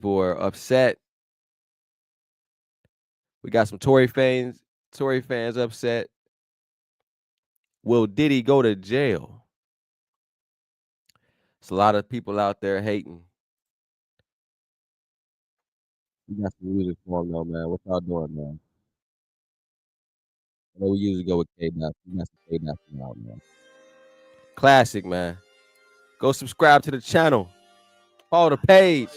People are upset. We got some Tory fans upset. Will Diddy go to jail? It's a lot of people out there hating. We got some music for him though, man. What y'all doing, man? I know we usually go with K-Dot. We got some K-Dot out, man. Classic, man. Go subscribe to the channel. Follow the page.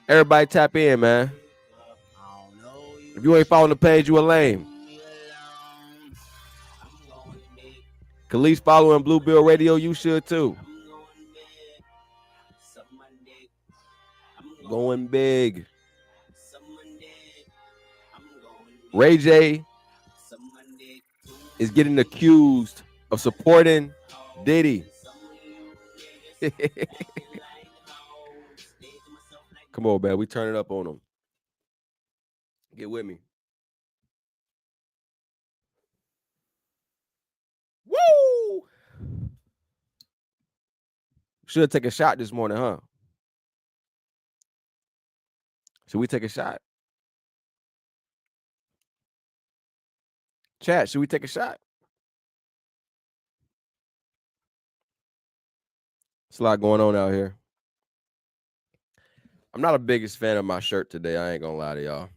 Everybody tap in, man. If you ain't following the page, you a lame. Khalees following Blue Bill Radio, you should too. Going big. Ray J is getting accused of supporting Diddy. Come on, man. We turn it up on him. Get with me. Woo! Should take a shot this morning, huh? Should we take a shot? Chat, should we take a shot? It's a lot going on out here. I'm not a biggest fan of my shirt today. I ain't gonna lie to y'all.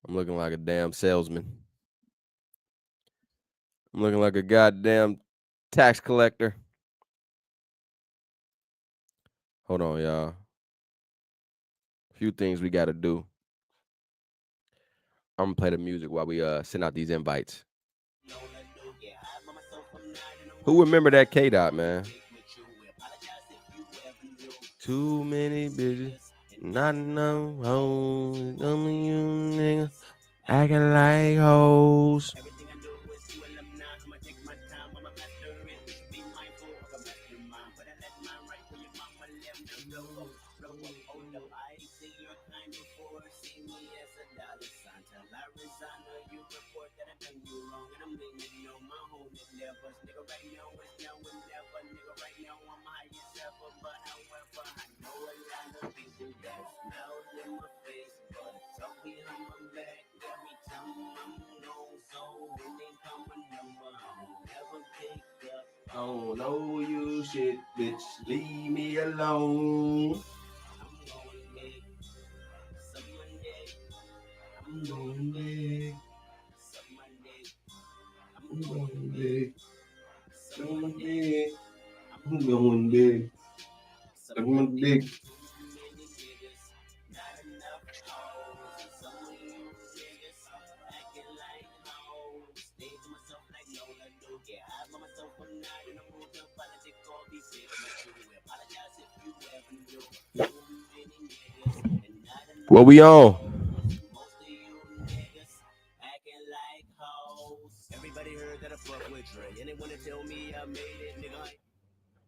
I'm looking like a damn salesman. I'm looking like a goddamn tax collector. Hold on, y'all. A few things we got to do. I'm gonna play the music while we send out these invites. Who remember that K-Dot, man? Too many bitches, not enough hoes. Some of you niggas acting like hoes. Oh no, you shit, bitch. Leave me alone. I'm going big. I'm going big. Going big. I'm going big. I'm going big. What we on?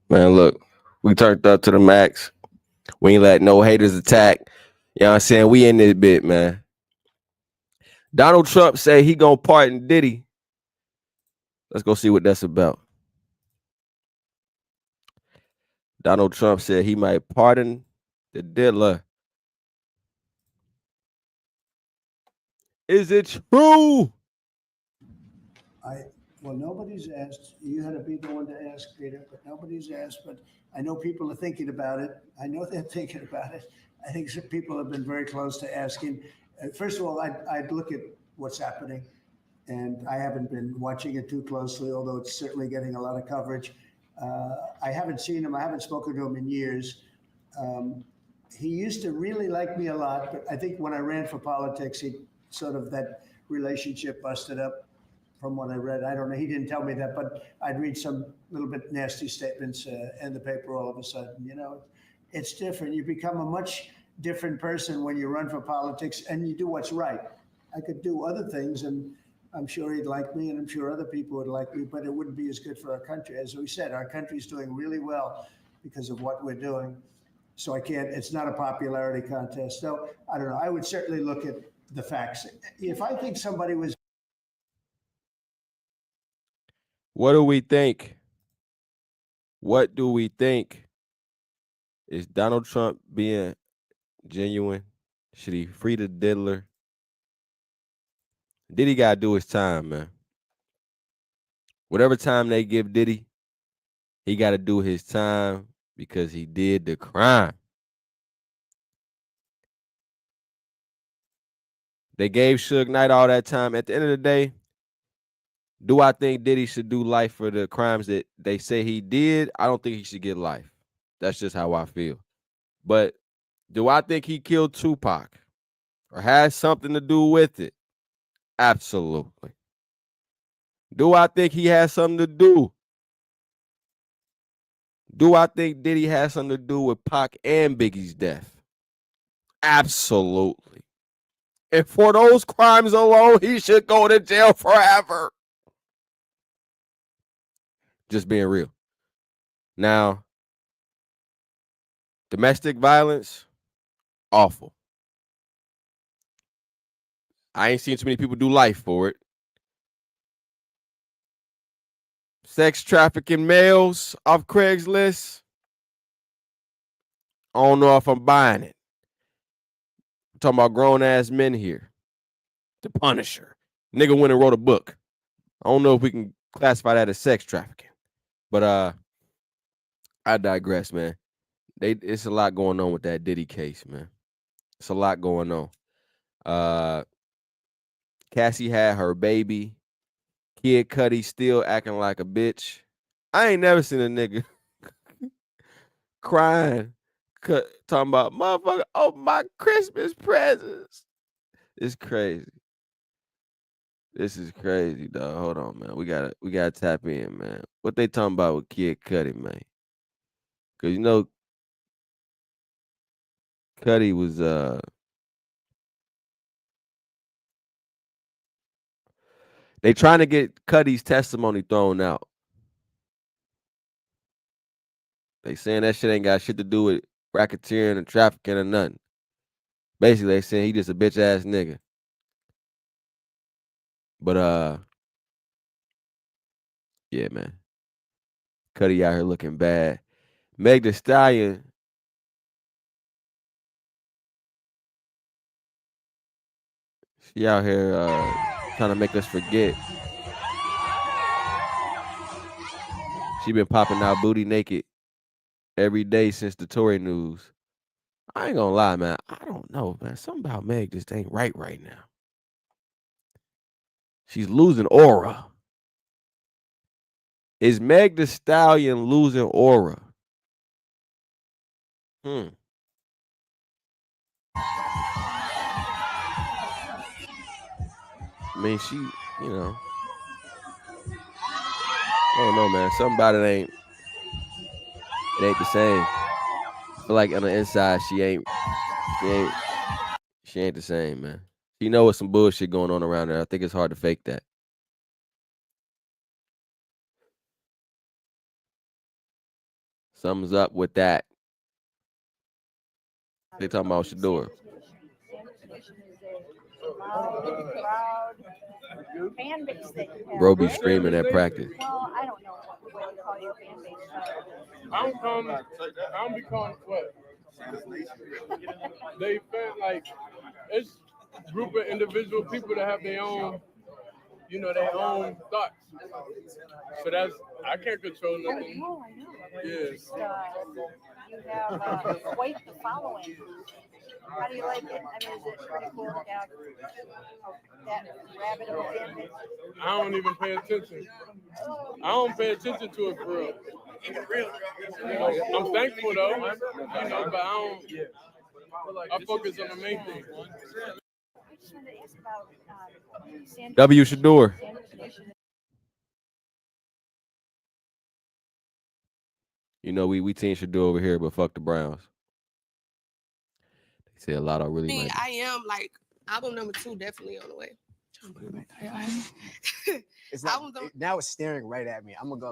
Man, look, we turned up to the max. We ain't let no haters attack. You know what I'm saying? We in this bit, man. Donald Trump say he gonna pardon Diddy. Let's go see what that's about. Donald Trump said he might pardon the diddler. Is it true? Well, nobody's asked. You had to be the one to ask, Peter, but nobody's asked. But I know people are thinking about it. I know they're thinking about it. I think some people have been very close to asking. First of all, I'd look at what's happening, and I haven't been watching it too closely, although it's certainly getting a lot of coverage. I haven't seen him. I haven't spoken to him in years. He used to really like me a lot, but I think when I ran for politics, he sort of that relationship busted up from what I read. I don't know. He didn't tell me that, but I'd read some little bit nasty statements in the paper all of a sudden. You know, it's different. You become a much different person when you run for politics and you do what's right. I could do other things, and I'm sure he'd like me, and I'm sure other people would like me, but it wouldn't be as good for our country. As we said, our country's doing really well because of what we're doing. So I can't, it's not a popularity contest. So I don't know. I would certainly look at the facts. If I think somebody was What do we think? What do we think? Is Donald Trump being genuine? Should he free the diddler? Diddy gotta do his time, man. Whatever time they give Diddy, he gotta do his time because he did the crime. They gave Suge Knight all that time. At the end of the day, do I think Diddy should do life for the crimes that they say he did? I don't think he should get life. That's just how I feel. But do I think he killed Tupac or has something to do with it? Absolutely. Do I think he has something to do? Do I think Diddy has something to do with Pac and Biggie's death? Absolutely. And for those crimes alone, he should go to jail forever. Just being real. Now, domestic violence, awful. I ain't seen too many people do life for it. Sex trafficking males off Craigslist, I don't know if I'm buying it. I'm talking about grown-ass men here. The Punisher. Nigga went and wrote a book. I don't know if we can classify that as sex trafficking. But I digress, man. It's a lot going on with that Diddy case, man. It's a lot going on. Cassie had her baby. Kid Cudi still acting like a bitch. I ain't never seen a nigga crying, talking about motherfucker. Oh, my Christmas presents. It's crazy. This is crazy, dog. Hold on, man. We gotta tap in, man. What they talking about with Kid Cudi, man? Cause you know, Cudi was they trying to get Cudi's testimony thrown out. They saying that shit ain't got shit to do with racketeering and trafficking or nothing. Basically, they saying he just a bitch ass nigga. But yeah, man. Cudi out here looking bad. Meg Thee Stallion. She out here trying to make us forget. She been popping out booty naked every day since the Tory news. I ain't gonna lie, man. I don't know, man. Something about Meg just ain't right now. She's losing aura. Is Meg Thee Stallion losing aura? I mean, she, you know, I don't know, man. Something about it ain't the same. I feel like on the inside, she ain't the same, man. She know it's some bullshit going on around there. I think it's hard to fake that. Something's up with that. They talking about Shador. Fan base that you have. Bro be screaming at practice. Well, I don't know what you call your fan base. I don't be calling what? They felt like it's a group of individual people that have their own, their own thoughts. So I can't control nothing. Oh, I know. Yes. You have quite the following. How do you like it? I mean, is it pretty cool to have that rabbit of a fan base? I don't even pay attention. I don't pay attention to it for real. I'm thankful though, but I don't. I focus on the main thing. I just wanted to ask about W. Shador. You know, we team Shador over here, but fuck the Browns. They say a lot of really. I am like album number 2 definitely on the way. It's not, now it's staring right at me. I'm gonna go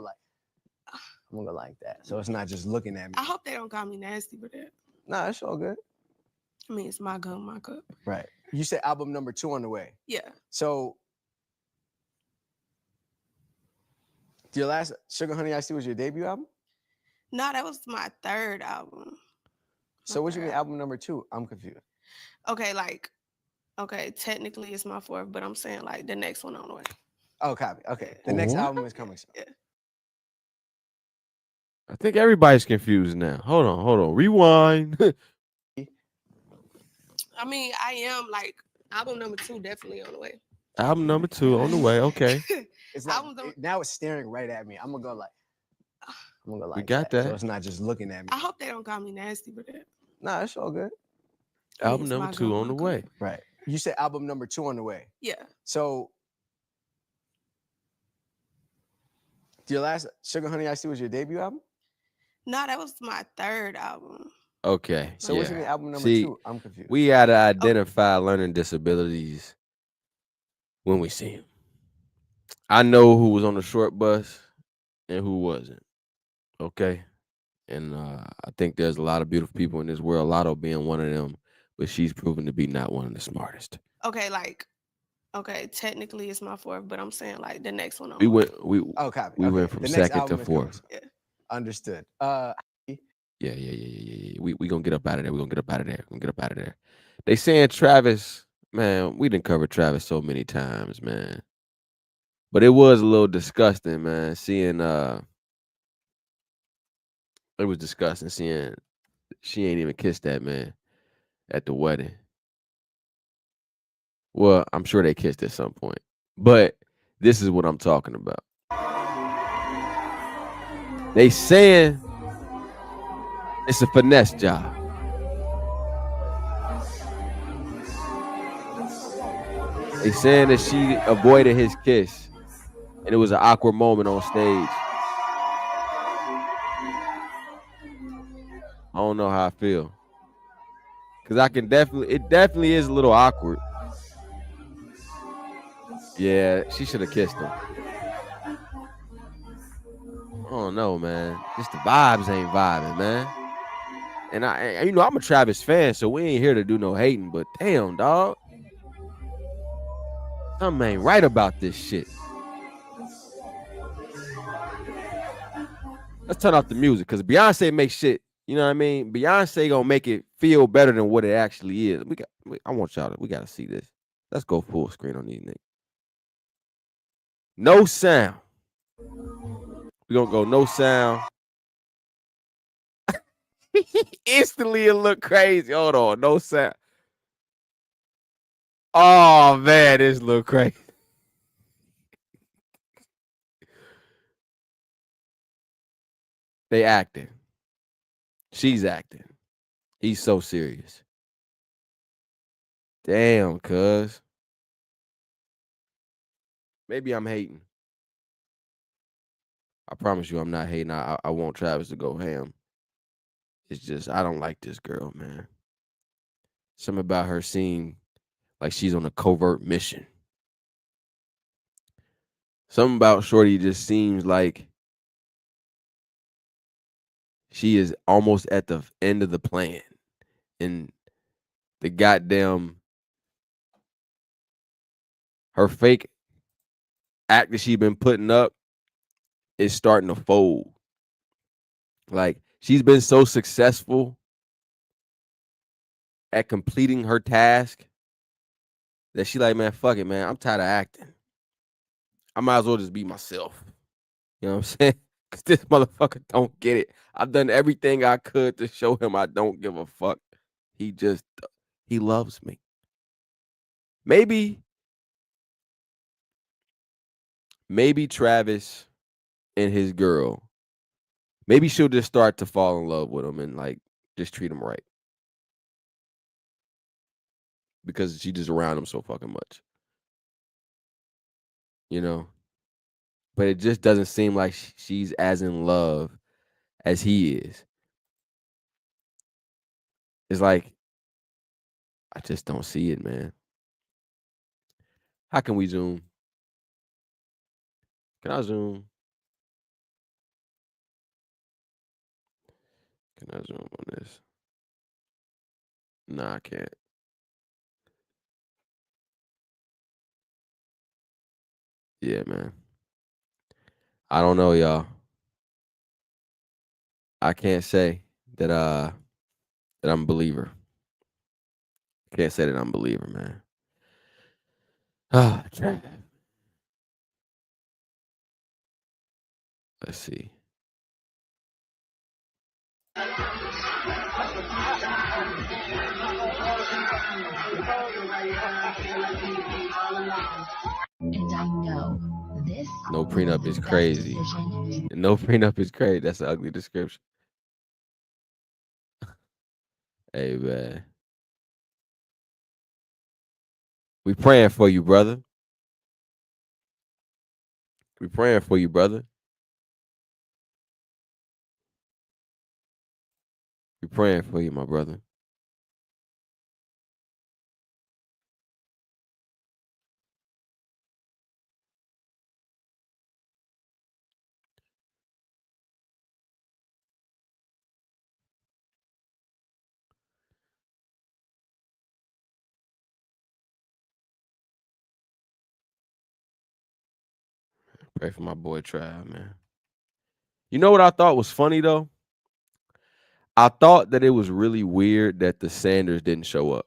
like that. So it's not just looking at me. I hope they don't call me nasty for that. Nah, it's all good. I mean, it's my gun, my cup. Right. You said album number 2 on the way. Yeah. So Your last Sugar Honey Iced Tea was your debut album? No, that was my third album. So what you third mean album number 2? I'm confused. Okay, okay, technically it's my fourth, but I'm saying like the next one on the way. Oh, copy. Okay. The next What? album is coming soon. Yeah. I think everybody's confused now. Hold on. Rewind. I mean, I am like album number 2 definitely on the way. Album number 2 on the way. Okay. It's not, Album number- now it's staring right at me. I'm gonna go like We got that. So it's not just looking at me. I hope they don't call me nasty for that. Nah, it's all good. Album it's number my 2 go, on the my go. way. Right. You said album number 2 on the way. Yeah. So your last Sugar Honey Iced Tea was your debut album? No, that was my third album. Okay. So what you mean album number See, 2? I'm confused. we gotta identify learning disabilities when we see them. I know who was on the short bus and who wasn't. Okay. And I think there's a lot of beautiful people in this world, Lotto being one of them, but she's proven to be not one of the smartest. Okay, okay, technically it's my fourth, but I'm saying like the next one on We the way. went Oh, copy. we Okay. went from The next second to album is coming fourth. soon. Understood. Yeah. We gonna get up out of there. They saying Travis, man, we didn't cover Travis so many times, man. But it was a little disgusting, man, seeing it was disgusting seeing she ain't even kissed that man at the wedding. Well, I'm sure they kissed at some point. But this is what I'm talking about. They saying it's a finesse job. They saying that she avoided his kiss, and it was an awkward moment on stage. I don't know how I feel, cause it definitely is a little awkward. Yeah, she should have kissed him. I don't know, man. Just the vibes ain't vibing, man. And I'm a Travis fan, so we ain't here to do no hating. But damn, dog, something ain't right about this shit. Let's turn off the music, cause Beyonce makes shit. You know what I mean? Beyonce gonna make it feel better than what it actually is. I want y'all we gotta see this. Let's go full screen on these niggas. No sound. We gonna go no sound. Instantly it look crazy. Hold on, no sound. Oh man, this look crazy. They acting. She's acting. He's so serious. Damn, cuz. Maybe I'm hating. I promise you I'm not hating. I want Travis to go ham. It's just I don't like this girl, man. Something about her seem like she's on a covert mission. Something about Shorty just seems like she is almost at the end of the plan. And the goddamn her fake act that she been putting up is starting to fold. Like she's been so successful at completing her task that she like, man, fuck it, man. I'm tired of acting. I might as well just be myself. You know what I'm saying? Because this motherfucker don't get it. I've done everything I could to show him I don't give a fuck. He loves me. Maybe Travis and his girl, maybe she'll just start to fall in love with him and like just treat him right. Because she just around him so fucking much. You know? But it just doesn't seem like she's as in love as he is. It's like, I just don't see it, man. How can we zoom? Can I zoom? Can I zoom on this? Nah, I can't. Yeah, man. I don't know, y'all. I can't say that that I'm a believer. Can't say that I'm a believer, man. Ah, let's see. And I know this. No prenup is crazy. No prenup is crazy. That's an ugly description. Hey, man. We praying for you, brother. We praying for you, brother. We praying for you, my brother. Pray for my boy Trav, man. You know what I thought was funny though? I thought that it was really weird that the Sanders didn't show up.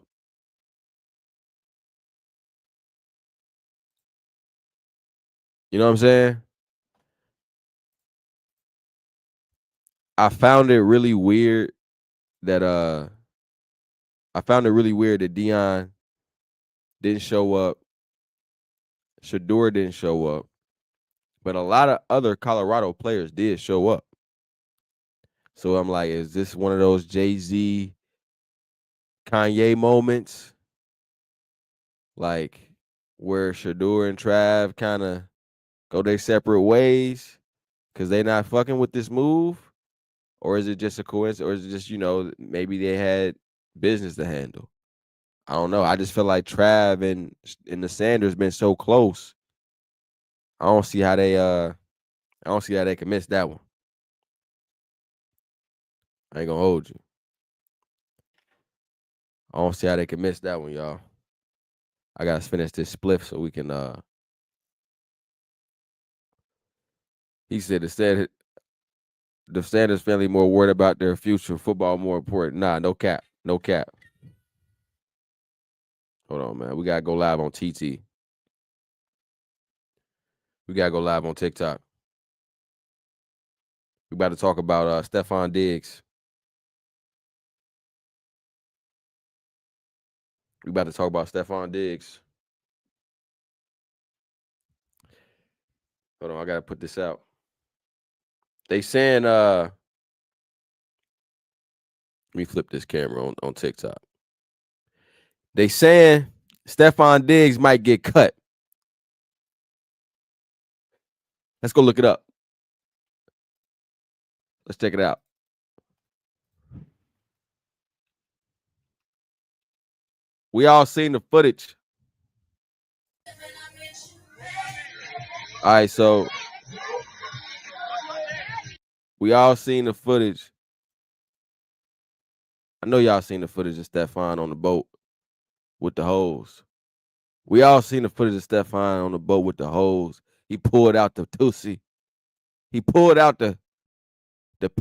You know what I'm saying? I found it really weird that Dion didn't show up. Shador didn't show up. But a lot of other Colorado players did show up. So I'm like, is this one of those Jay-Z, Kanye moments? Like where Shador and Trav kind of go their separate ways because they not fucking with this move? Or is it just a coincidence? Or is it just, maybe they had business to handle? I don't know. I just feel like Trav and the Sanders been so close. I don't see how they can miss that one. I ain't gonna hold you. I don't see how they can miss that one, y'all. I gotta finish this spliff so we can he said the Sanders family more worried about their future, football more important. Nah, no cap. No cap. Hold on, man. We gotta go live on TT. We gotta go live on TikTok. We about to talk about Stefon Diggs. We about to talk about Stefon Diggs. Hold on, I gotta put this out. They saying let me flip this camera on TikTok. They saying Stefon Diggs might get cut. Let's go look it up. Let's check it out. We all seen the footage. All right, so we all seen the footage. I know y'all seen the footage of Stefon on the boat with the hose. We all seen the footage of Stefon on the boat with the hose. He pulled out the Tootsie. He pulled out the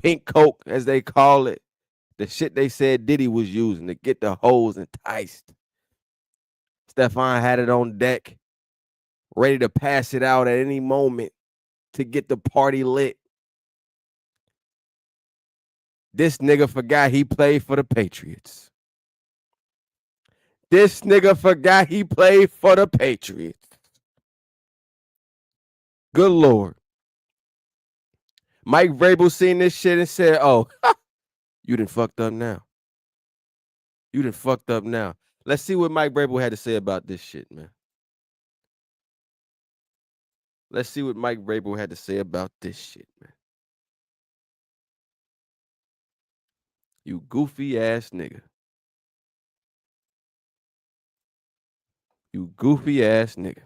pink coke, as they call it. The shit they said Diddy was using to get the hose enticed. Stefon had it on deck, ready to pass it out at any moment to get the party lit. This nigga forgot he played for the Patriots. This nigga forgot he played for the Patriots. Good Lord. Mike Vrabel seen this shit and said, oh, you done fucked up now. You done fucked up now. Let's see what Mike Vrabel had to say about this shit, man. Let's see what Mike Vrabel had to say about this shit, man. You goofy ass nigga. You goofy ass nigga.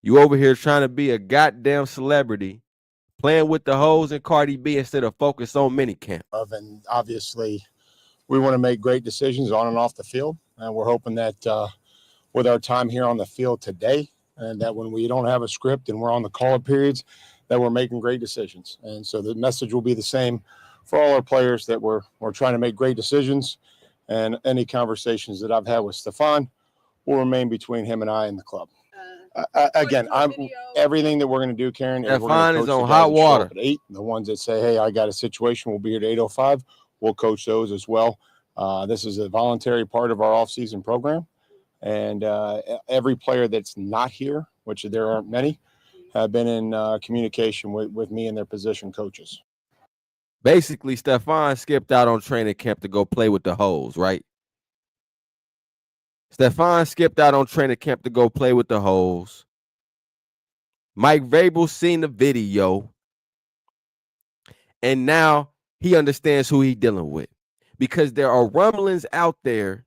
You over here trying to be a goddamn celebrity, playing with the hoes and Cardi B instead of focus on minicamp. And obviously, we want to make great decisions on and off the field. And we're hoping that with our time here on the field today, and that when we don't have a script and we're on the call-up periods, that we're making great decisions. And so the message will be the same for all our players, that we're trying to make great decisions, and any conversations that I've had with Stefon will remain between him and I and the club. Again, everything that we're going to do, Karen, is we're going Stefon to is coach the on guys hot that show water. up at 8. The ones that say, hey, I got a situation, we'll be here at 8:05. We'll coach those as well. This is a voluntary part of our off-season program. And every player that's not here, which there aren't many, have been in communication with me and their position coaches. Basically, Stefon skipped out on training camp to go play with the hoes, right? Stefon skipped out on training camp to go play with the hoes. Mike Vrabel seen the video, and now he understands who he's dealing with, because there are rumblings out there.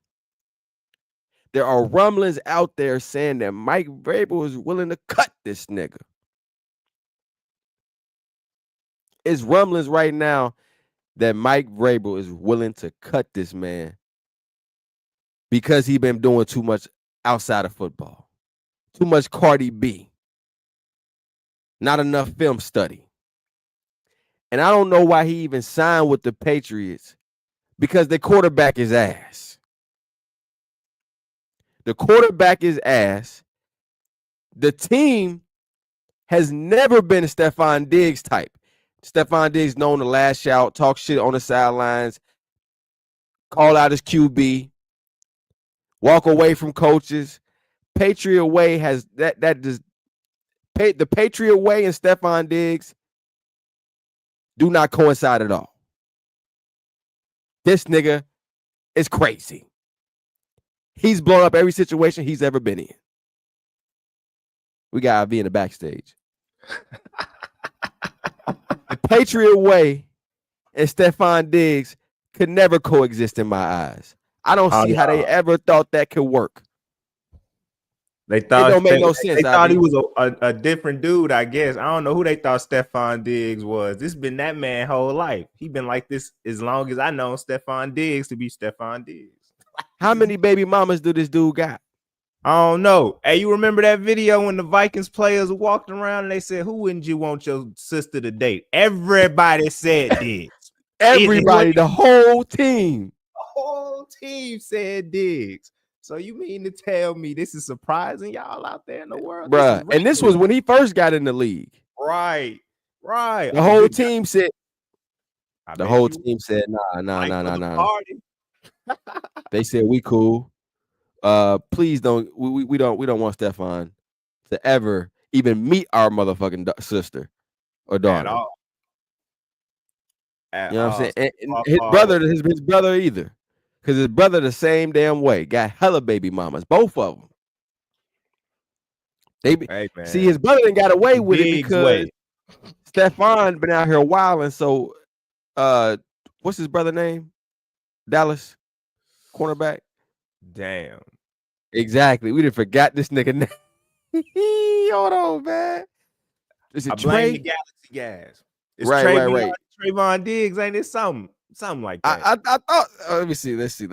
There are rumblings out there saying that Mike Vrabel is willing to cut this nigga. It's rumblings right now that Mike Vrabel is willing to cut this man because he been doing too much outside of football. Too much Cardi B. Not enough film study. And I don't know why he even signed with the Patriots, because the quarterback is ass. The quarterback is ass. The team has never been Stefon Diggs type. Stefon Diggs known to lash out, talk shit on the sidelines, call out his QB, walk away from coaches. Patriot way has that just the Patriot way and Stefon Diggs do not coincide at all. This nigga is crazy. He's blown up every situation he's ever been in. We got IV in the backstage. The Patriot way and Stefon Diggs could never coexist in my eyes. I don't see how they ever thought that could work. They thought it don't make no sense. They thought IV. he was a different dude, I guess. I don't know who they thought Stefon Diggs was. This been that man whole life. He been like this as long as I know Stefon Diggs to be Stefon Diggs. How many baby mamas do this dude got? I don't know. Hey, you remember that video when the Vikings players walked around and they said, who wouldn't you want your sister to date? Everybody said Diggs. Everybody, the whole team. The whole team said Diggs. So you mean to tell me this is surprising y'all out there in the world? Bruh, and this was when he first got in the league. Right. The whole team said, nah. They said, we cool. Please don't, we don't want Stefon to ever even meet our motherfucking sister or daughter. At all. You know what I'm saying? And his brother either. Because his brother the same damn way. Got hella baby mamas. Both of them. See, his brother done got away with it because Stefon been out here wilding. So, what's his brother name? Dallas cornerback. Damn. Exactly. We done forgot this nigga name. Hold on, man. Is it I blame Trey? the Galaxy guys. It's Right. Trayvon Diggs, ain't it? Something like that. I thought. Let me see. Let's see.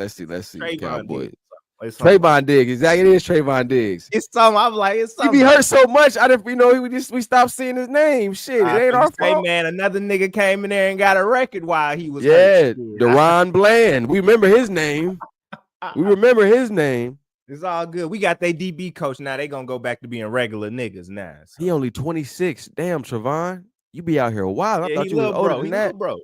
Cowboys. Trayvon Diggs. Exactly. It is Trayvon Diggs. It's something. I'm like, it's He something. be hurt so much. I didn't. We stopped seeing his name. Shit, it ain't our fault. Man, another nigga came in there and got a record while he was hurt. hurt. Deron Bland. We remember his name. It's all good. We got their DB coach now. They gonna go back to being regular niggas now. So. He only 26. Damn, Trevon. You be out here a while. I thought you was older than that. Bro.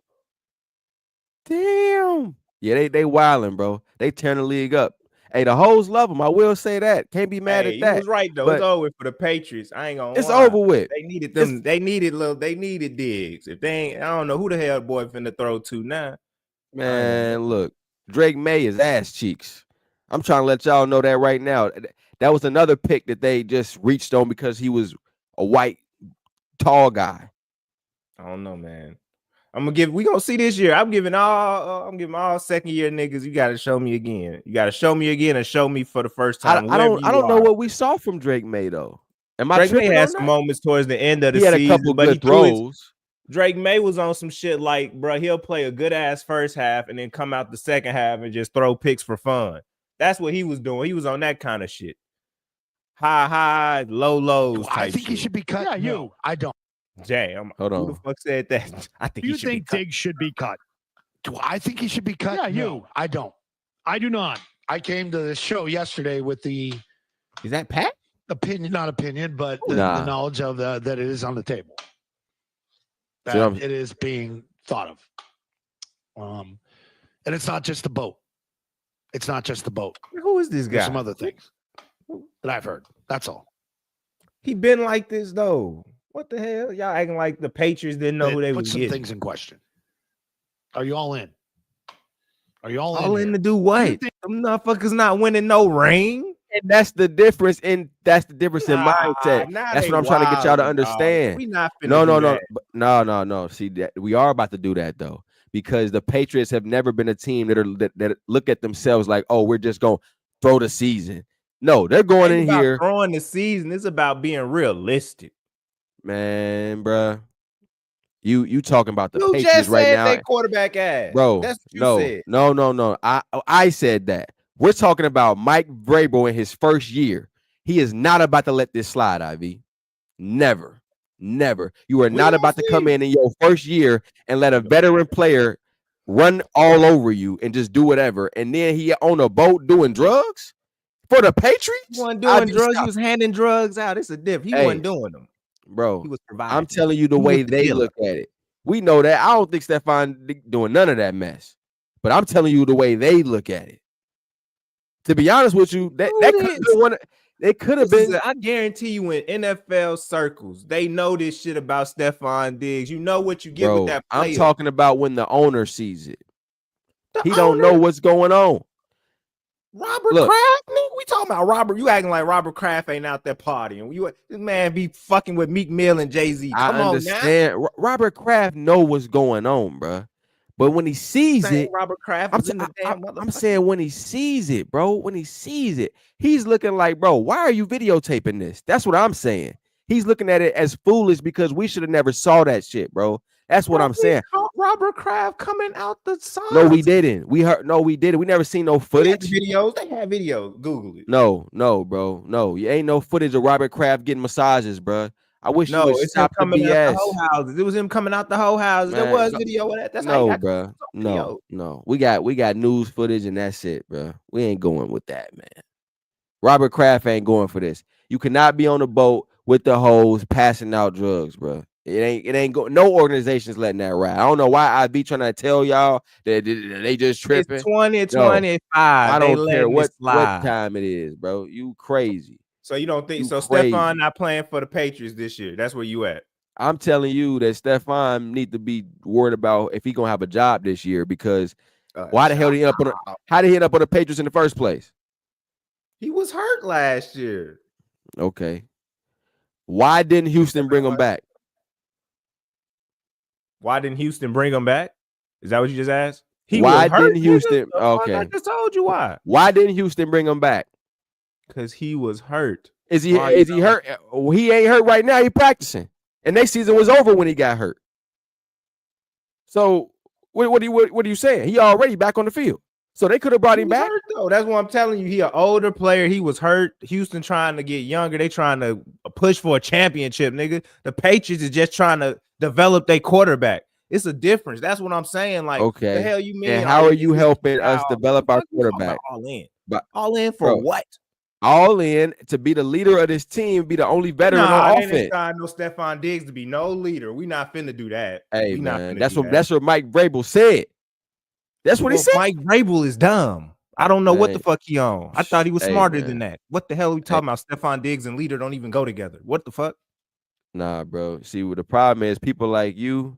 Damn. Yeah, they wilding, bro. They tearing the league up. Hey, the hoes love him. I will say that. Can't be mad at that. You was right though. It's over for the Patriots. I ain't gonna. It's over with. They needed them. They needed Diggs. If they ain't, I don't know who the hell boy finna throw to now. Man, look, Drake May is ass cheeks. I'm trying to let y'all know that right now. That was another pick that they just reached on because he was a white, tall guy. I don't know, man. We gonna see this year. I'm giving all second year niggas. You gotta show me again. You gotta show me again and show me for the first time. I don't know what we saw from Drake May though. Drake May had some moments towards the end of the season. He had a couple good throws. Drake May was on some shit like, bro, he'll play a good ass first half and then come out the second half and just throw picks for fun. That's what he was doing. He was on that kind of shit. high highs, low lows. I Type think he shit. should be cut. Yeah, No, you. I don't. Damn. Hold Who the on. fuck said that? I think Do you he should be think cut. Diggs should be cut? Do I think he should be cut? Yeah, No, you. I don't. I do not. I came to the show yesterday with the Is that Pat? opinion, not opinion, but the Nah. knowledge of that it is on the table. See what I'm- That it is being thought of. And it's not just the boat. It's not just the boat. Who is this There's guy? some other things that I've heard. That's all. He been like this though. What the hell? Y'all acting like the Patriots didn't know who they Put was some getting. things in question. Are you all in? Are you all, All in here? to do what? Them motherfuckers not winning no ring. And that's the difference in mindset. Nah, That's they what I'm trying to get y'all to wildin', dog. understand. We not finna No, do no, no, that. no. See that we are about to do that though, because the Patriots have never been a team that look at themselves like, oh, we're just gonna throw the season. No, they're going Ain't in about here, throwing the season. It's about being realistic. man, bruh. You talking about the You Patriots just right said now, they quarterback ass, bro? That's what you No, said. no. I said that. We're talking about Mike Vrabel in his first year. He is not about to let this slide, Ivy. Never. You are not about to come in your first year and let a veteran player run all over you and just do whatever. And then he on a boat doing drugs for the Patriots. He wasn't doing drugs. He Stop. was handing drugs out. It's a diff. He Hey, wasn't doing them. Bro, He was providing. I'm telling you the He way was the they dealer. look at it. We know that. I don't think Stefon doing none of that mess. But I'm telling you the way they look at it. To be honest with you, that could have been one. It could have been. I guarantee you, in NFL circles, they know this shit about Stefon Diggs. You know what you get Bro, with that player. I'm talking about when the owner sees it. He don't know what's going on. Robert Look. Kraft, nigga. We talking about Robert. You acting like Robert Kraft ain't out there partying. This man be fucking with Meek Mill and Jay-Z. Come I understand. Robert Kraft know what's going on, bro. But when he sees Same it, Robert Kraft was in the damn I'm saying when he sees it, bro. When he sees it, he's looking like, bro, why are you videotaping this? That's what I'm saying. He's looking at it as foolish because we should have never saw that shit, bro. That's what I'm saying. Robert Kraft coming out the side. No, we didn't. We didn't. We never seen no footage. Videos. They have videos. Google it. No, bro. No, you ain't no footage of Robert Kraft getting massages, bro. I wish you would it's him stop the coming out BS. the whole houses. It was him coming out the whole houses. There Man, was video of that. That's how he No, got bro. video. No. We got news footage and that's it, bro. We ain't going with that, man. Robert Kraft ain't going for this. You cannot be on the boat with the hoes passing out drugs, bro. It ain't going. No organization's letting that ride. I don't know why I be trying to tell y'all that they just tripping. It's 2025. No, I don't care what slide. time it is, bro. You crazy. So you don't think You so? crazy. Stefon not playing for the Patriots this year. That's where you at. I'm telling you that Stefon need to be worried about if he gonna have a job this year because why the hell did he end up on how did he end up on the Patriots in the first place? He was hurt last year. Okay. Why didn't Houston bring him back? Why didn't Houston bring him back? Is that what you just asked? Why was hurt, didn't Houston? nigga? Okay. I just told you why. Why didn't Houston bring him back? Because he was hurt. Is he hurt? He ain't hurt right now. He practicing. And their season was over when he got hurt. So what are you saying? He already back on the field. So they could have brought him back. Hurt, though. That's what I'm telling you. He an older player. He was hurt. Houston trying to get younger. They trying to push for a championship, nigga. The Patriots is just trying to develop their quarterback. It's a difference. That's what I'm saying. Like, Okay. the hell you mean? And how are you helping us develop our quarterback? All in. But all in for what? All in to be the leader of this team, be the only veteran on offense. Ain't no Stefon Diggs to be no leader. We not finna do that. Hey, man, that's what Mike Vrabel said. That's what he said. Mike Vrabel is dumb. I don't know what the fuck he on. I thought he was smarter man. than that. What the hell are we talking about? Stefon Diggs and leader don't even go together. What the fuck? Nah, bro. See, what the problem is, people like you,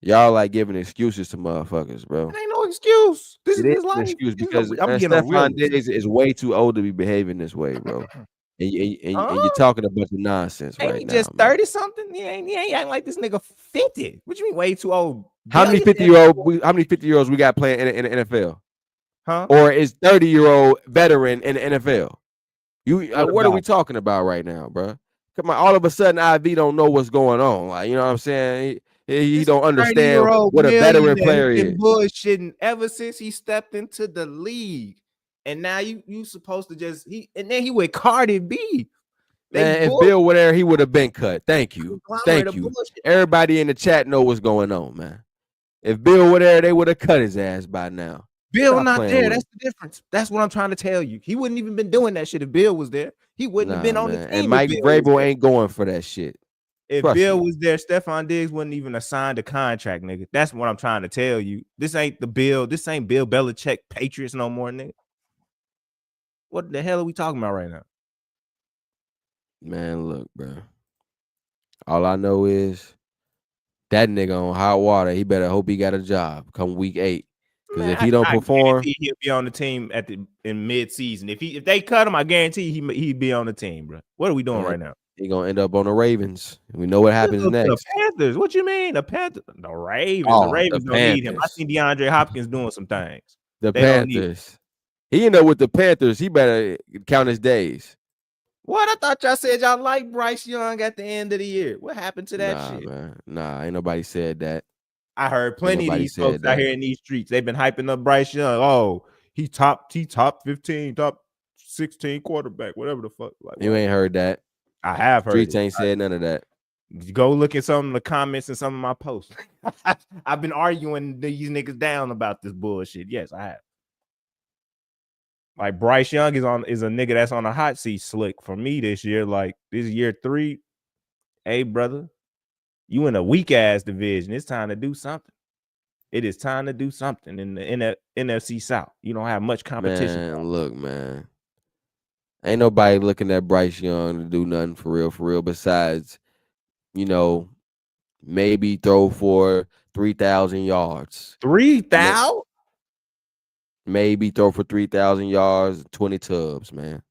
y'all like giving excuses to motherfuckers, bro. It ain't no excuse. This is his an life. excuse because I'm getting Stefon Diggs is way too old to be behaving this way, bro. And you're talking a bunch of nonsense ain't right he now. just 30 something? He ain't acting like this nigga 50. What you mean way too old? How many 50-year-olds we got playing in the NFL? Huh? Or is 30-year-old veteran in the NFL? What are we talking about right now, bro? Come on, all of a sudden IV don't know what's going on. Like, you know what I'm saying? He don't understand what a veteran player is. Been bullshitting ever since he stepped into the league. And now you supposed to just and then he with Cardi B. Man, if Bill were there, he would have been cut. Thank you. Thank you. Bullshit. Everybody in the chat know what's going on, man. If Bill were there, they would have cut his ass by now. Bill Stop not playing there. with That's him. the difference. That's what I'm trying to tell you. He wouldn't even been doing that shit if Bill was there. He wouldn't have been on the man. team. And Mike if Bill was Vrabel there. ain't going for that shit. If Trust Bill me. was there, Stefon Diggs wouldn't even have signed a contract, nigga. That's what I'm trying to tell you. This ain't the Bill. This ain't Bill Belichick Patriots no more, nigga. What the hell are we talking about right now? Man, look, bro. All I know is that nigga on hot water. He better hope he got a job come week 8. Because if he don't perform, he'll be on the team in mid-season. If they cut him, I guarantee he'd be on the team, bro. What are we doing right now? he gonna end up on the Ravens. We know what happens next. The Panthers. What you mean? The Panthers? The Ravens. Oh, the Ravens the don't need him. I Panthers. seen DeAndre Hopkins doing some things. The They don't need him. Panthers. He end up with the Panthers. He better count his days. What? I thought y'all said y'all like Bryce Young at the end of the year. What happened to that shit? Man. Nah, ain't nobody said that. I heard plenty of these folks that. out here in these streets. They've been hyping up Bryce Young. Oh, he top 15, top 16 quarterback, whatever the fuck. Like, you ain't heard that. I have heard. Streets ain't said none of that. Go look at some of the comments and some of my posts. I've been arguing these niggas down about this bullshit. Yes, I have. Like Bryce Young is a nigga that's on a hot seat slick for me this year. Like this year 3. Hey, brother, you in a weak ass division. It's time to do something. It is time to do something in the NFC South. You don't have much competition. Man, look, man. Ain't nobody looking at Bryce Young to do nothing for real, besides, maybe throw for 3,000 yards. 3,000? Maybe throw for 3,000 yards, 20 tubs, man.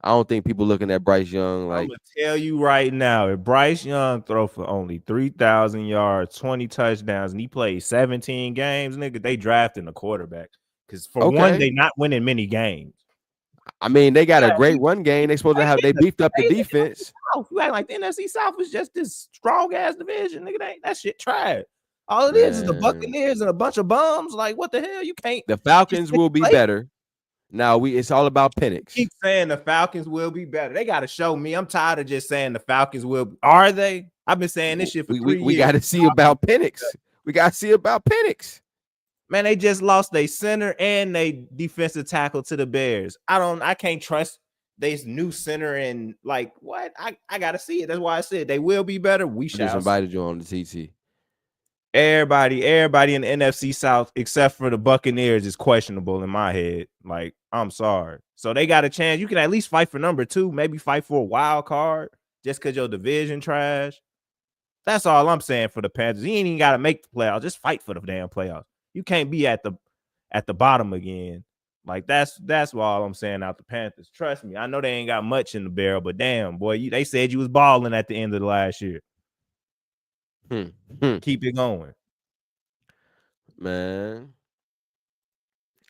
I don't think people looking at Bryce Young like. I'm gonna tell you right now, if Bryce Young throw for only 3,000 yards, 20 touchdowns, and he plays 17 games, nigga, they drafting a quarterback. Because for one, they not winning many games. I mean, they got a great run game. They supposed to have. They beefed up the defense. You act like the NFC South is just this strong ass division, nigga. That shit trash. All it is the Buccaneers and a bunch of bums. Like, what the hell? You can't. The Falcons will be better. Now it's all about Penix. Keep saying the Falcons will be better. They got to show me. I'm tired of just saying the Falcons will. Are they? I've been saying this shit for 3 years. We got to see about Penix. We got to see about Penix. Man, they just lost their center and they defensive tackle to the Bears. I can't trust this new center and like what? I got to see it. That's why I said they will be better. We shall. Just invited you on the TT. Everybody in the NFC South except for the Buccaneers is questionable in my head. Like, I'm sorry. So they got a chance. You can at least fight for number 2, maybe fight for a wild card just because your division trash. That's all I'm saying for the Panthers. You ain't even got to make the playoffs. Just fight for the damn playoffs. You can't be at the bottom again. Like, that's all I'm saying out the Panthers. Trust me. I know they ain't got much in the barrel, but damn, boy, they said you was balling at the end of the last year. Keep it going, man.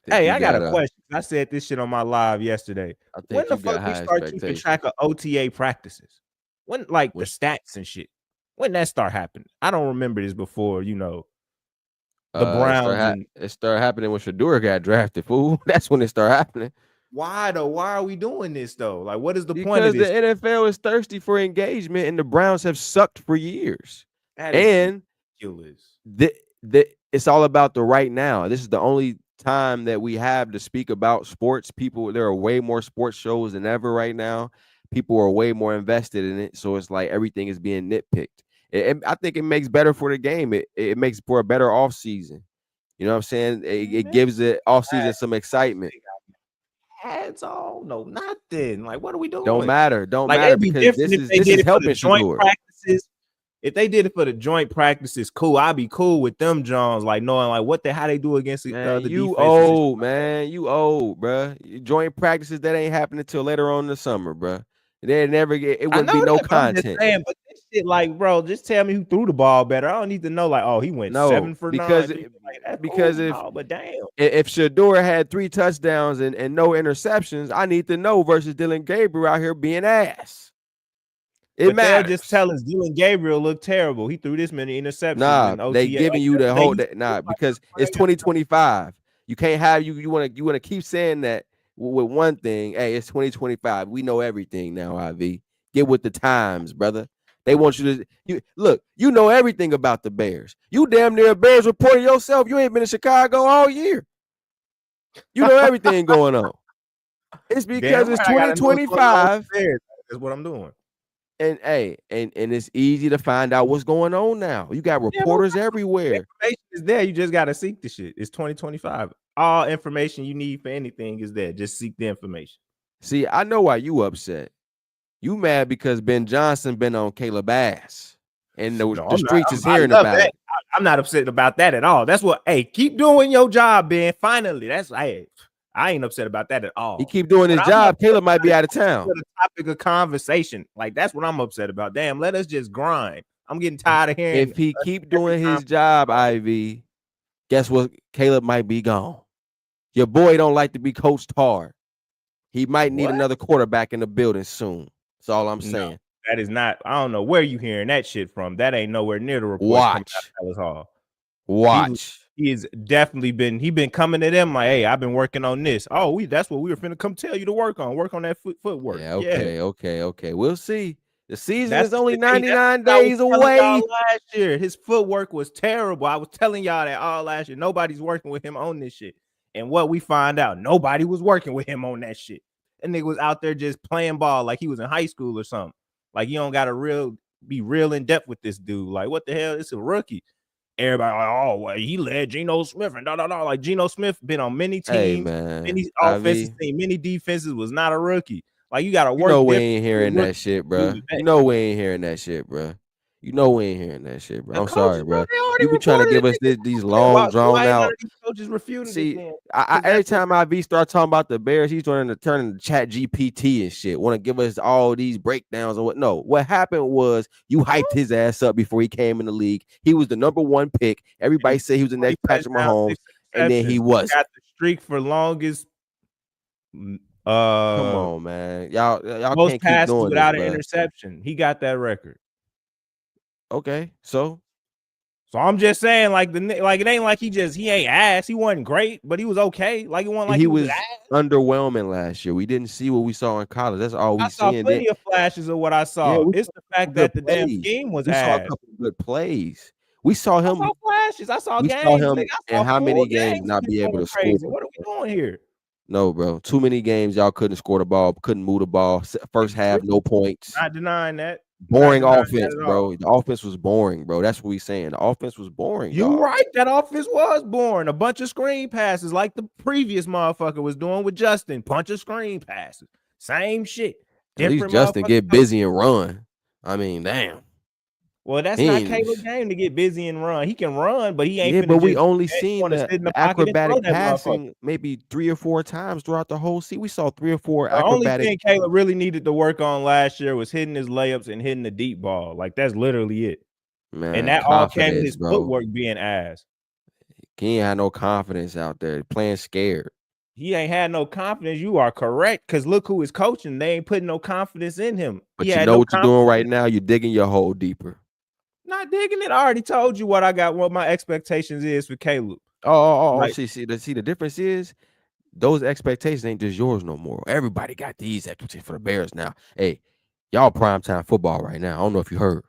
Hey, I got a question. I said this shit on my live yesterday. When the fuck we start keeping track of OTA practices? When, like, the stats and shit? When that start happening? I don't remember this before. The Browns. It started happening when Shador got drafted, fool. That's when it started happening. Why though? Why are we doing this though? Like, what is the point of this? Because the NFL is thirsty for engagement, and the Browns have sucked for years. And it's all about the right now. This is the only time that we have to speak about sports. There are way more sports shows than ever right now. People are way more invested in it. So it's like everything is being nitpicked. I think it makes better for the game. It makes for a better off season. You know what I'm saying? It gives the off season some excitement. Ads all no nothing. Like, what are we doing? Don't matter because this is helping joint practices. If they did it for the joint practices, cool. I'd be cool with them Jones, like knowing like how they do against the other you defenses. old, man. You old, bro. Joint practices that ain't happening until later on in the summer, bro. They never get. It wouldn't be no content. I'm just saying, but this shit, like, bro, just tell me who threw the ball better. I don't need to know, like, oh, he went 7 for 9. Because but damn, if Shador had 3 touchdowns and no interceptions, I need to know versus Dylan Gabriel out here being ass. It matters. They'll just tell us Dylan Gabriel looked terrible. He threw this many interceptions. Nah, they giving you the whole because it's 2025. You can't have you want to keep saying that with one thing. Hey, it's 2025. We know everything now, IV. Get with the times, brother. They want you to look, you know everything about the Bears. You damn near a Bears reporter yourself. You ain't been in Chicago all year. You know everything going on. It's because Damn it's right, I gotta know what's going on with 2025. the Bears. That's what I'm doing. And hey, and it's easy to find out what's going on now. You got reporters everywhere. Information is there. You just gotta seek the shit. It's 2025. All information you need for anything is there. Just seek the information. See, I know why you upset. You mad because Ben Johnson been on Caleb ass, and the streets is hearing love about that. it. I'm not upset about that at all. That's what. Hey, keep doing your job, Ben. Finally, that's hey. I ain't upset about that at all. He keep doing his But job. Caleb might be out of town. The topic of conversation, like that's what I'm upset about. Damn, let us just grind. I'm getting tired of hearing. If he keep doing his job, Ivy, guess what? Caleb might be gone. Your boy don't like to be coached hard. He might need another quarterback in the building soon. That's all I'm saying. No, that is not. I don't know where you hearing that shit from. That ain't nowhere near the report. Watch. Watch. He has definitely been coming to them like, hey, I've been working on this. Oh, that's what we were finna come tell you to work on. Work on that footwork. Yeah, okay. We'll see. The season That's is only the thing. 99 That's what I was days telling away. y'all last year, his footwork was terrible. I was telling y'all that all last year. Nobody's working with him on this shit. And what we find out, nobody was working with him on that shit. And nigga was out there just playing ball like he was in high school or something. Like you don't gotta be real in depth with this dude. Like what the hell? It's a rookie. Everybody like, oh, well, he led Geno Smith and like Geno Smith been on many teams, many offensive teams, many defenses, was not a rookie. Like you gotta work. You know we ain't hearing that shit, bro. You know we ain't hearing that shit, bro. I'm sorry, bro. You be trying to give us these long drawn out. Coaches refuted. See, every time IV start talking about the Bears, he's trying to turn into Chat GPT and shit. Want to give us all these breakdowns and what? No, what happened was you hyped his ass up before he came in the league. He was the #1 pick. Everybody said he was the next Patrick Mahomes, and then he wasn't. Got the streak for longest. Come on, man. Y'all most can't keep passes doing without this, an bro. interception. He got that record. Okay, so I'm just saying, like it ain't like he ain't ass. He wasn't great, but he was okay. Like it wasn't like he was ass. underwhelming last year. We didn't see what we saw in college. That's all we saw seen. Plenty of flashes of what I saw. Yeah, it's the fact that the damn scheme was ass. We saw a couple of good plays. We saw him. I saw flashes. I saw we games. Saw him I saw in how many games games not be able to crazy. score? What are we doing here? No, bro. Too many games y'all couldn't score the ball, couldn't move the ball. First half, no points. Not denying that. Boring offense, bro. The offense was boring, bro. That's what we saying. The offense was boring. You right. That offense was boring. A bunch of screen passes like the previous motherfucker was doing with Justin. Bunch of screen passes. Same shit. At least Justin get busy and run. I mean, damn. Well, that's not Caleb's game to get busy and run. He can run, but he ain't. Yeah, but we only seen the acrobatic passing maybe 3 or 4 times throughout the whole season. We saw 3 or 4 acrobatic. The only thing Caleb – really needed to work on last year was hitting his layups and hitting the deep ball. Like that's literally it. Man, and that all came with his footwork being ass. He ain't had no confidence out there playing scared. He ain't had no confidence. You are correct. Because look who is coaching. They ain't putting no confidence in him. But you know what you're doing right now? You're digging your hole deeper. Not digging it. I already told you what my expectations is for Caleb. See, the difference is those expectations ain't just yours no more. Everybody got these expectations for the Bears now. Hey, y'all primetime football right now. I don't know if you heard.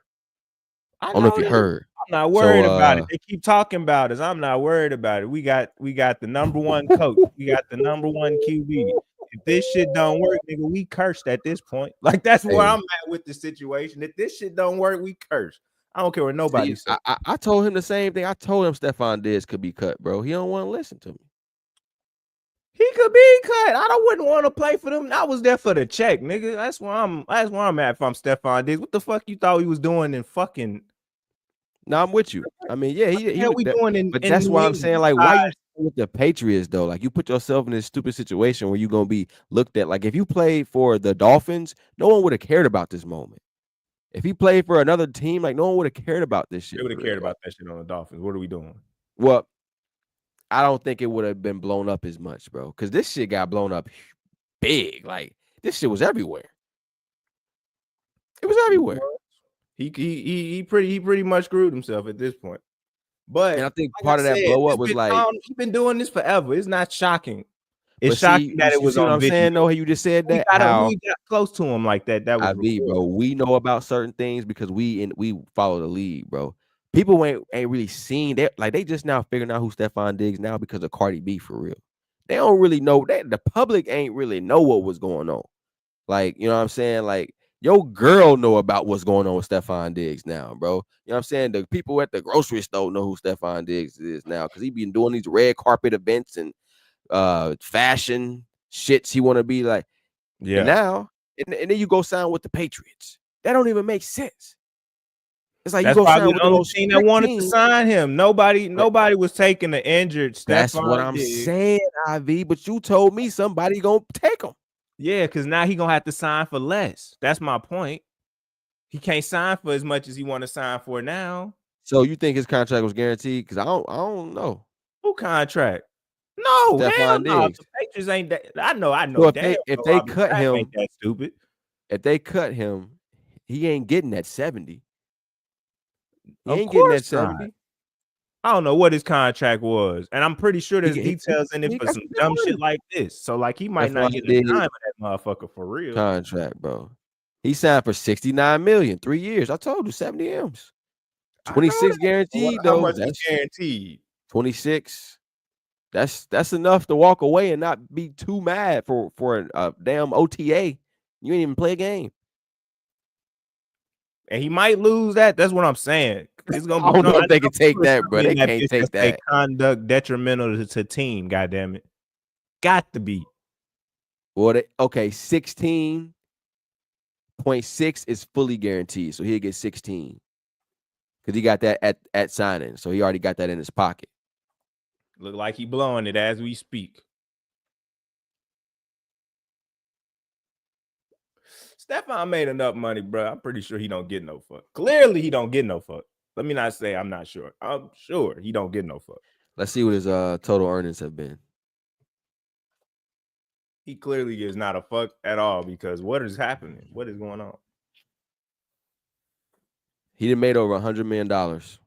I don't know if you heard. I'm not worried about it. They keep talking about us. I'm not worried about it. We got the #1 coach. We got the #1 QB. If this shit don't work, nigga, we cursed at this point. Like that's where I'm at with the situation. If this shit don't work, we curse. I don't care what nobody says. I told him the same thing. I told him Stefon Diggs could be cut, bro. He don't want to listen to me. He could be cut. Wouldn't want to play for them. I was there for the check, nigga. That's where I'm at if I'm Stefon Diggs. What the fuck you thought he was doing in fucking? No, I'm with you. I mean, yeah, but that's why I'm saying, like, why you with the Patriots though? Like, you put yourself in this stupid situation where you're gonna be looked at. Like, if you played for the Dolphins, no one would have cared about this moment. If he played for another team, like no one would have cared about this shit. They would have cared about that shit on the Dolphins. What are we doing? Well, I don't think it would have been blown up as much, bro. Because this shit got blown up big. Like this shit was everywhere. It was everywhere. He pretty much screwed himself at this point. But and I think part of that blow up was like he's been doing this forever. It's not shocking. It's But shocking that it you was see what on I'm video. saying? Though, how you just said that, We got close to him like that. That was IV, bro. We know about certain things because we follow the league, bro. People ain't really seen that. Like they just now figuring out who Stefon Diggs now because of Cardi B for real. They don't really know that the public ain't really know what was going on. Like, you know what I'm saying? Like your girl know about what's going on with Stefon Diggs now, bro. You know what I'm saying? The people at the grocery store know who Stefon Diggs is now because he been doing these red carpet events and fashion shits he want to be like. And now, and then you go sign with the Patriots. That don't even make sense. It's like you That's go probably sign the with the only most team that strict wanted to team. sign him. Nobody was taking the injured That's what Stefon I'm Diggs. saying, IV. But you told me somebody gonna take him. Yeah, because now he gonna have to sign for less. That's my point. He can't sign for as much as he want to sign for now. So you think his contract was guaranteed? Because I don't know. Who contract? No, hell Stefon no. Diggs. The Patriots ain't that. I know. So Damn, if they Robert cut Kraft him, ain't that stupid. if they cut him, he ain't getting that 70. He Of ain't getting that course not. 70. I don't know what his contract was, and I'm pretty sure there's He details in it he for got some some dumb money. shit like this. So like he might not Stefon get the Diggs time of that motherfucker for real. contract, bro. He signed for $69 million, 3 years. I told you 70 M's. I know 26 that. guaranteed How though. much is That's guaranteed? 26. That's enough to walk away and not be too mad for a damn OTA. You ain't even play a game. And he might lose that. That's what I'm saying. It's gonna I be don't know if they can take that, bro. They in that can't bitch take say that. conduct detrimental to team. Goddamn it, got to be. Well, okay, 16.6 is fully guaranteed, so he'll get 16 because he got that at signing, so he already got that in his pocket. Look like he blowing it as we speak. Stefon made enough money, bro. I'm pretty sure he don't get no fuck. Clearly, he don't get no fuck. Let me not say I'm not sure. I'm sure he don't get no fuck. Let's see what his total earnings have been. He clearly gives not a fuck at all because what is happening? What is going on? He done made over $100 million. That's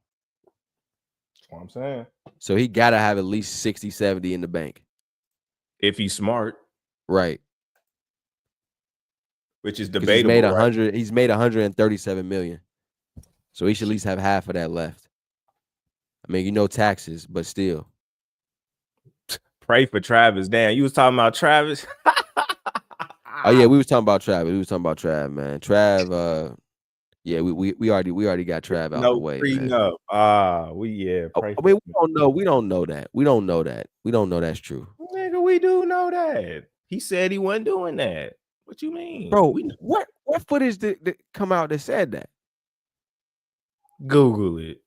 what I'm saying. So he got to have at least 60, 70 in the bank. If he's smart. Right. Which is debatable. He's made 137 million. So he should at least have half of that left. I mean, taxes, but still. Pray for Travis. Damn, you was talking about Travis. Oh yeah, we was talking about Trav. We was talking about Trav, man. Trav, yeah, we already got Trav out the way, man. No, pray we don't know. We don't know that. We don't know that. We don't know that's true. Nigga, we do know that. He said he wasn't doing that. What you mean? Bro, what footage did come out that said that? Google it.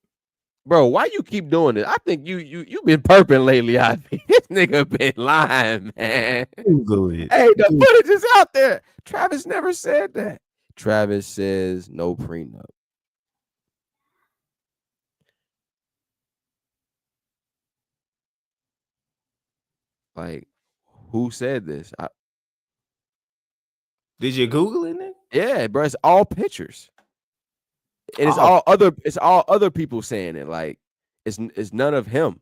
Bro, why you keep doing this? I think you been perping lately, I think. This nigga been lying, man. Google it. Hey, the footage is out there. Travis never said that. Travis says no prenup. Like, who said this? Did you Google it, nigga? Yeah, bro. It's all pictures. And it's all other people saying it. Like, it's none of him.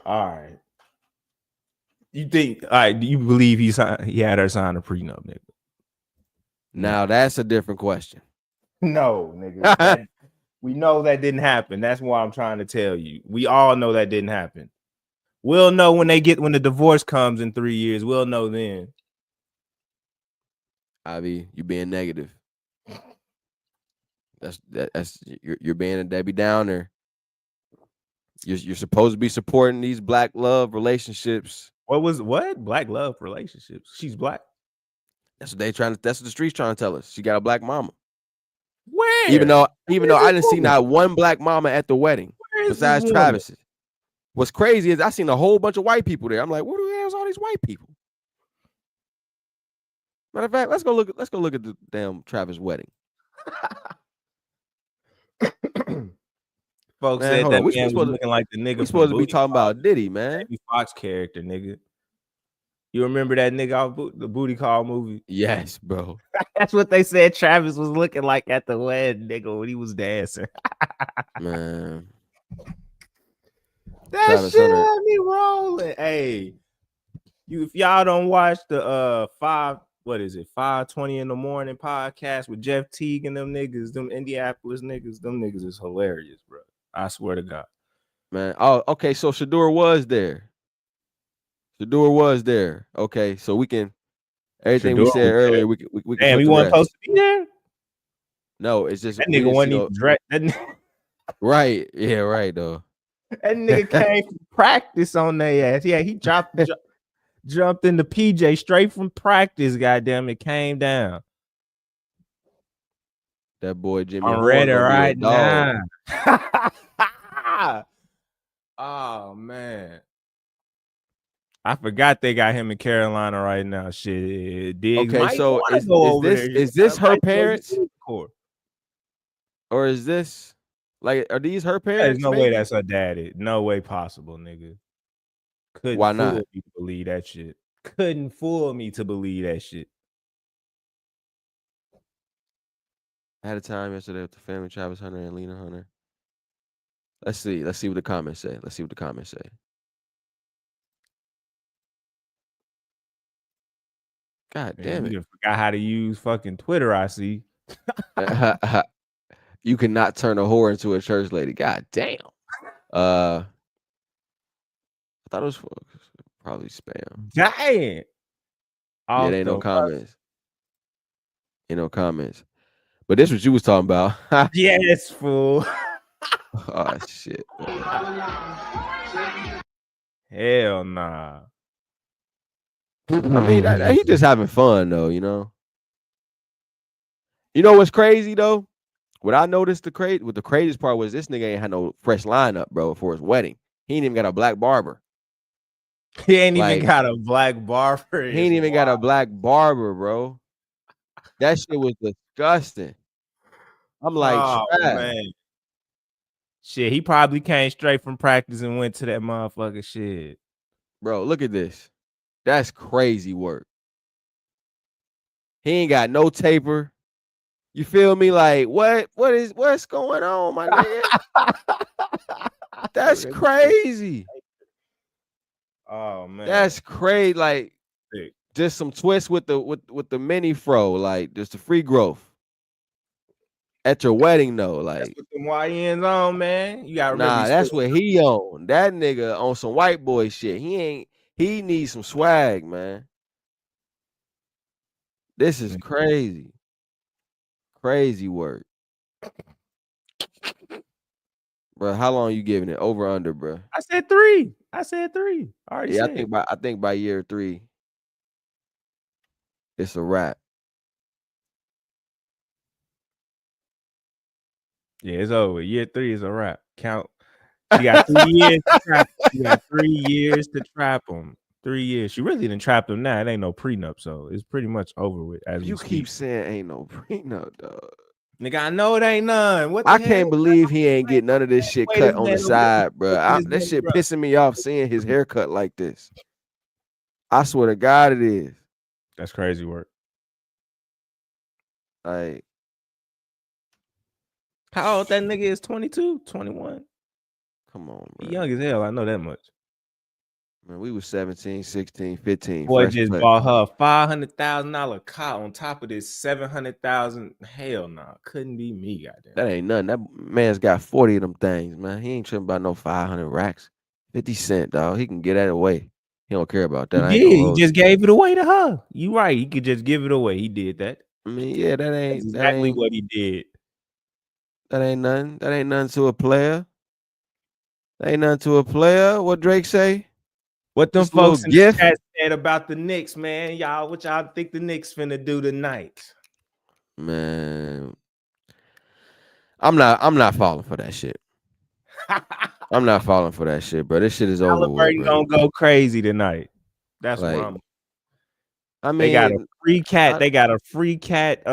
All right. You think? All right. Do you believe he had her sign a prenup, nigga? Now that's a different question. No, nigga. We know that didn't happen. That's why I'm trying to tell you. We all know that didn't happen. We'll know when the divorce comes in 3 years. We'll know then. Ivy, you being negative. That's you're being a Debbie Downer. You're supposed to be supporting these black love relationships. What? Black love relationships. She's black. That's what that's what the streets trying to tell us. She got a black mama. Where? Even though I didn't see not one black mama at the wedding besides Travis's. What's crazy is I seen a whole bunch of white people there. I'm like, what the hell is all these white people? Matter of fact, let's go look at the damn Travis wedding. Folks Man, said that we man was looking like the nigga. We supposed to be talking about Diddy, man. Baby Fox character, nigga. You remember that nigga off the Booty Call movie? Yes, bro. That's what they said Travis was looking like at the wedding, nigga, when he was dancing. Man. That Travis shit Hunter. had me rolling. Hey, if y'all don't watch the 5:20 in the morning podcast with Jeff Teague and them niggas, them Indianapolis niggas, them niggas is hilarious, bro. I swear to God. Man. Oh, okay. So Shador was there. Okay, so we can everything we Shador said was there. earlier. We can Damn, put he to wasn't rest. supposed to be there. No, it's just That we nigga didn't see wasn't no even dressed. right. Yeah, right though. That nigga came from practice on their ass. Yeah, he jumped in the PJ straight from practice. Goddamn it, came down. That boy Jimmy I'm Horn ready gonna be a right dog. now. Oh man, I forgot they got him in Carolina right now. Shit, Diggs Okay, might so want to go over there. is this her Might go to parents the court. or is this like are these her There's parents? no way Maybe? that's her daddy. No way possible, nigga. Couldn't Why fool not? me to believe that shit. Couldn't fool me to believe that shit. I had a time yesterday with the family, Travis Hunter and Lena Hunter. Let's see what the comments say. God Man, damn you it. done forgot how to use fucking Twitter, I see. You cannot turn a whore into a church lady. God damn. I thought it was probably spam. Dang. Yeah, there ain't no comments. Ain't no comments. But this what you was talking about. Yes, fool. Oh shit. Hell nah. I mean, he just having fun though, you know. You know what's crazy though? What I noticed the craziest part was this nigga ain't had no fresh lineup, bro, for his wedding. He ain't even got a black barber. He ain't even Like, got a black barber. he ain't even got a black barber, bro. That shit was disgusting. I'm like, Oh trash. man. Shit, he probably came straight from practice and went to that motherfucker shit. Bro, look at this. That's crazy work. He ain't got no taper. You feel me? Like, what's going on, my nigga? That's crazy. Oh man. That's crazy. Like, sick. just some twist with the mini fro, like just the free growth. At your wedding, though, That's like what them YNs on, man. You gotta nah, really that's what he on. That nigga on some white boy shit. He needs some swag, man. This is crazy. Crazy work. Bro, how long you giving it? Over under, bro? I said 3. I already Yeah, said. I think by year 3, it's a wrap. Yeah, it's over. Year 3 is a wrap. Count. You got 3 years to trap. You got 3 years to trap him. 3 years. She really didn't trap him now. It ain't no prenup, so it's pretty much over with. As You we keep speak. saying ain't no prenup, dog. Nigga, I know it ain't none. What the I hell? can't believe he ain't get none of this shit Wait, cut this on the man side, bro. this That man, shit bro. pissing me off seeing his haircut like this. I swear to God it is. That's crazy work. Like, How old that nigga is? 22, 21. come on, He bro. young as hell. I know that much. Man, we was 17, 16, 15. Boy fresh just cut. bought her $500,000 car on top of this $700,000. Hell no, couldn't be me, goddamn. That ain't nothing. That man's got 40 of them things, man. He ain't tripping about no 500 racks. 50 cent, dog. He can get that away. He don't care about that. I He ain't did. gonna He hold just gave it away to her. You right. He could just give it away. He did that. you. I mean, yeah, That's exactly what he did. that ain't nothing. That ain't nothing to a player. That ain't nothing to a player. What Drake say? What them Just a little folks in the gift. chat said about the Knicks, man. Y'all, what y'all think the Knicks finna do tonight? Man, I'm not falling for that shit. I'm not falling for that shit, bro. This shit is over with, Halliburton bro. gonna go crazy tonight. That's Like, where I'm. I mean, They got a free cat. They got a free cat.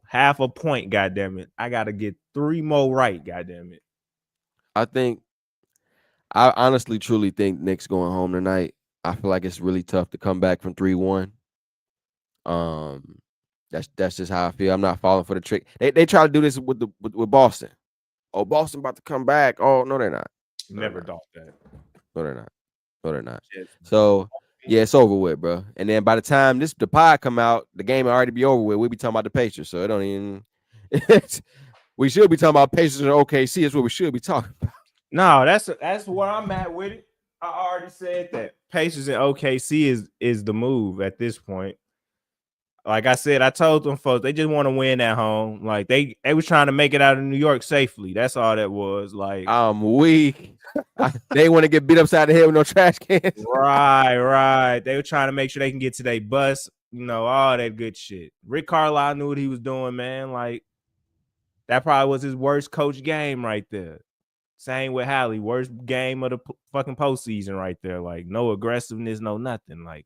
Half a point. Goddamn it! I gotta get 3 more right. Goddamn it! I honestly, truly think Knicks going home tonight. I feel like it's really tough to come back from 3-1. That's just how I feel. I'm not falling for the trick. They try to do this with Boston. Oh, Boston about to come back. Oh, no, they're not. Never thought that. No, they're not. No, they're not. Yes. So yeah, it's over with, bro. And then by the time the pod come out, the game will already be over with. We'll be talking about the Pacers, so it don't even. We should be talking about Pacers and OKC. That's what we should be talking about. No, that's where I'm at with it. I already said that Pacers and OKC is the move at this point. Like I said, I told them folks they just want to win at home. Like they was trying to make it out of New York safely. That's all that was. Like I'm weak. They want to get beat upside the head with no trash cans. right. They were trying to make sure they can get to their bus. You know, all that good shit. Rick Carlisle knew what he was doing, man. Like that probably was his worst coach game right there. Same with Hallie, worst game of the fucking postseason right there. Like no aggressiveness, no nothing. Like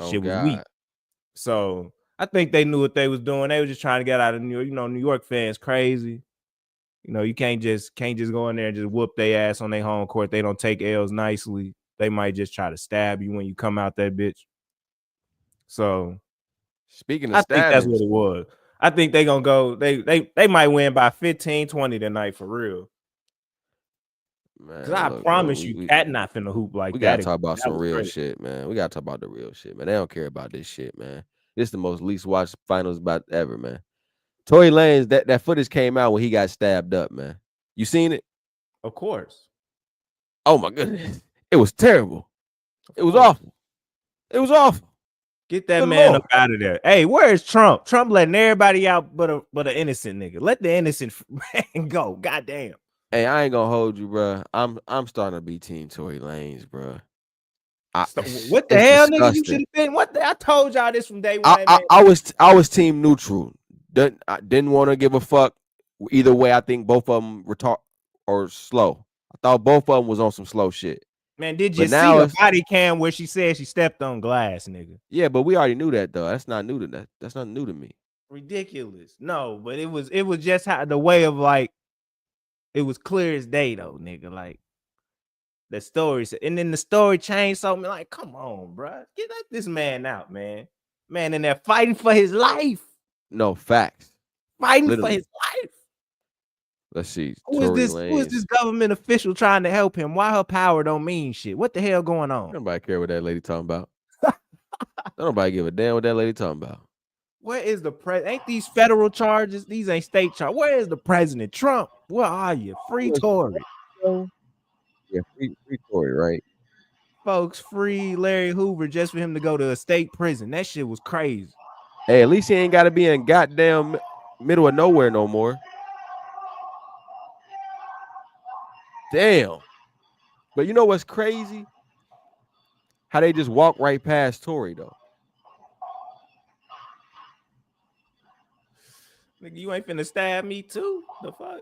shit was weak. So I think they knew what they was doing. They were just trying to get out of New York. You know, New York fans crazy. You know, you can't just go in there and just whoop their ass on their home court. They don't take L's nicely. They might just try to stab you when you come out that bitch. So speaking of I think that's what it was. I think they gonna go. They might win by 15-20 tonight for real. Because I promise you, Cat not finna hoop like that. We gotta talk about some real shit, man. We gotta talk about the real shit, man. They don't care about this shit, man. This is the most least watched finals about ever, man. Tory Lanez, that footage came out when he got stabbed up, man. You seen it? Of course. Oh my goodness. It was terrible. It was awful. It was awful. Get that man up out of there. Hey, where is Trump? Trump letting everybody out but an innocent nigga. Let the innocent man go. Goddamn. Hey, I ain't gonna hold you, bro. I'm starting to be team Tory Lanez, bro. What the hell, nigga? You should have been. I told y'all this from day one. I was team neutral. I didn't want to give a fuck either way. I think both of them retard or slow. I thought both of them was on some slow shit. Man, did you see the body cam where she said she stepped on glass, nigga? Yeah, but we already knew that though. That's not new to that. That's not new to me. Ridiculous. No, but it was just how the way of like. It was clear as day though, nigga. Like the story, and then the story changed. So I'm like, come on, bro, get this man out, man. Man in there fighting for his life. No facts. Fighting for his life. Let's see. Who is this government official trying to help him? Why her power don't mean shit? What the hell going on? Nobody care what that lady talking about. Nobody give a damn what that lady talking about. Where is the president? Ain't these federal charges? These ain't state charges. Where is the president? Trump, where are you? Free Tory. Yeah, free Tory, right? Folks, free Larry Hoover just for him to go to a state prison. That shit was crazy. Hey, at least he ain't got to be in goddamn middle of nowhere no more. Damn. But you know what's crazy? How they just walk right past Tory, though. Nigga, you ain't finna stab me too? The fuck?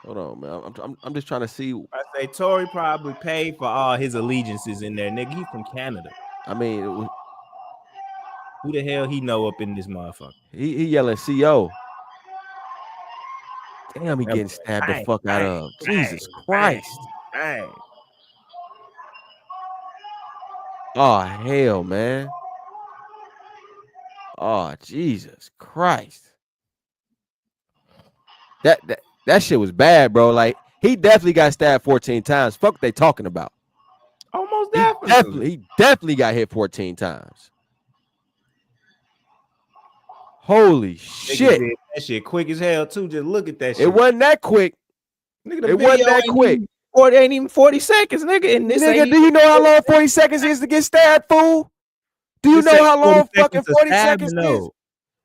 Hold on, man. I'm just trying to see. I say Tory probably paid for all his allegiances in there, nigga. He from Canada. I mean, who the hell he know up in this motherfucker? He yelling CO. Damn, he getting stabbed the fuck out of. Jesus Christ. Dang. Oh, hell, man. Oh, Jesus Christ. That shit was bad, bro. Like, he definitely got stabbed 14 times. Fuck what they talking about. Almost definitely. He definitely got hit 14 times. Holy shit. That shit quick as hell, too. Just look at that shit. It wasn't that quick. Nigga, it wasn't that quick. It ain't even 40 seconds, nigga. And this nigga, do you know how long 40 seconds is to get stabbed, fool? Do you know how long fucking 40 seconds is?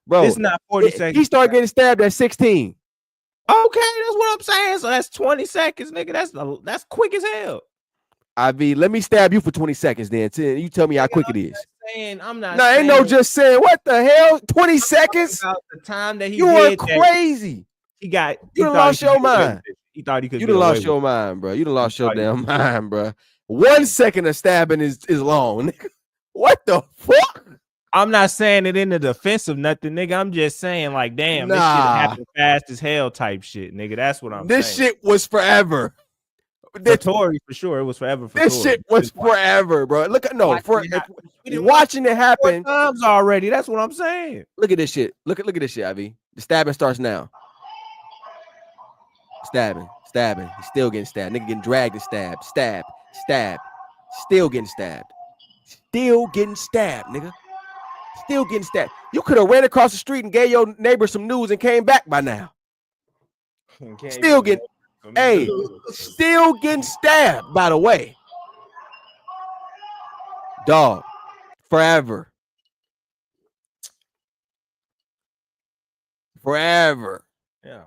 Bro, it's not 40 seconds. He started getting stabbed at 16. Okay, that's what I'm saying. So that's 20 seconds, nigga. That's quick as hell. IV, let me stab you for 20 seconds then. You tell me how quick it is. I'm not saying. Ain't no just saying. What the hell? 20 seconds? About the time that he you are crazy. You done lost your mind. He thought he could. You done lost your mind, bro. You done lost your damn mind, bro. 1 second of stabbing is long. What the fuck? I'm not saying it in the defense of nothing, nigga. I'm just saying, like, damn, this shit happened fast as hell type shit, nigga. That's what I'm saying. This shit was forever. For Tory, for sure. It was forever for this Tory. Shit was forever, bro. Look at watching it happen. Times already. That's what I'm saying. Look at this shit. Look at this shit, IV. The stabbing starts now. Stabbing. He's still getting stabbed. Nigga getting dragged and stabbed. Stab. Still getting stabbed. Still getting stabbed, nigga. Still getting stabbed. You could have ran across the street and gave your neighbor some news and came back by now. Still getting, hey, still getting stabbed, by the way. Dog, forever. Forever. Yeah.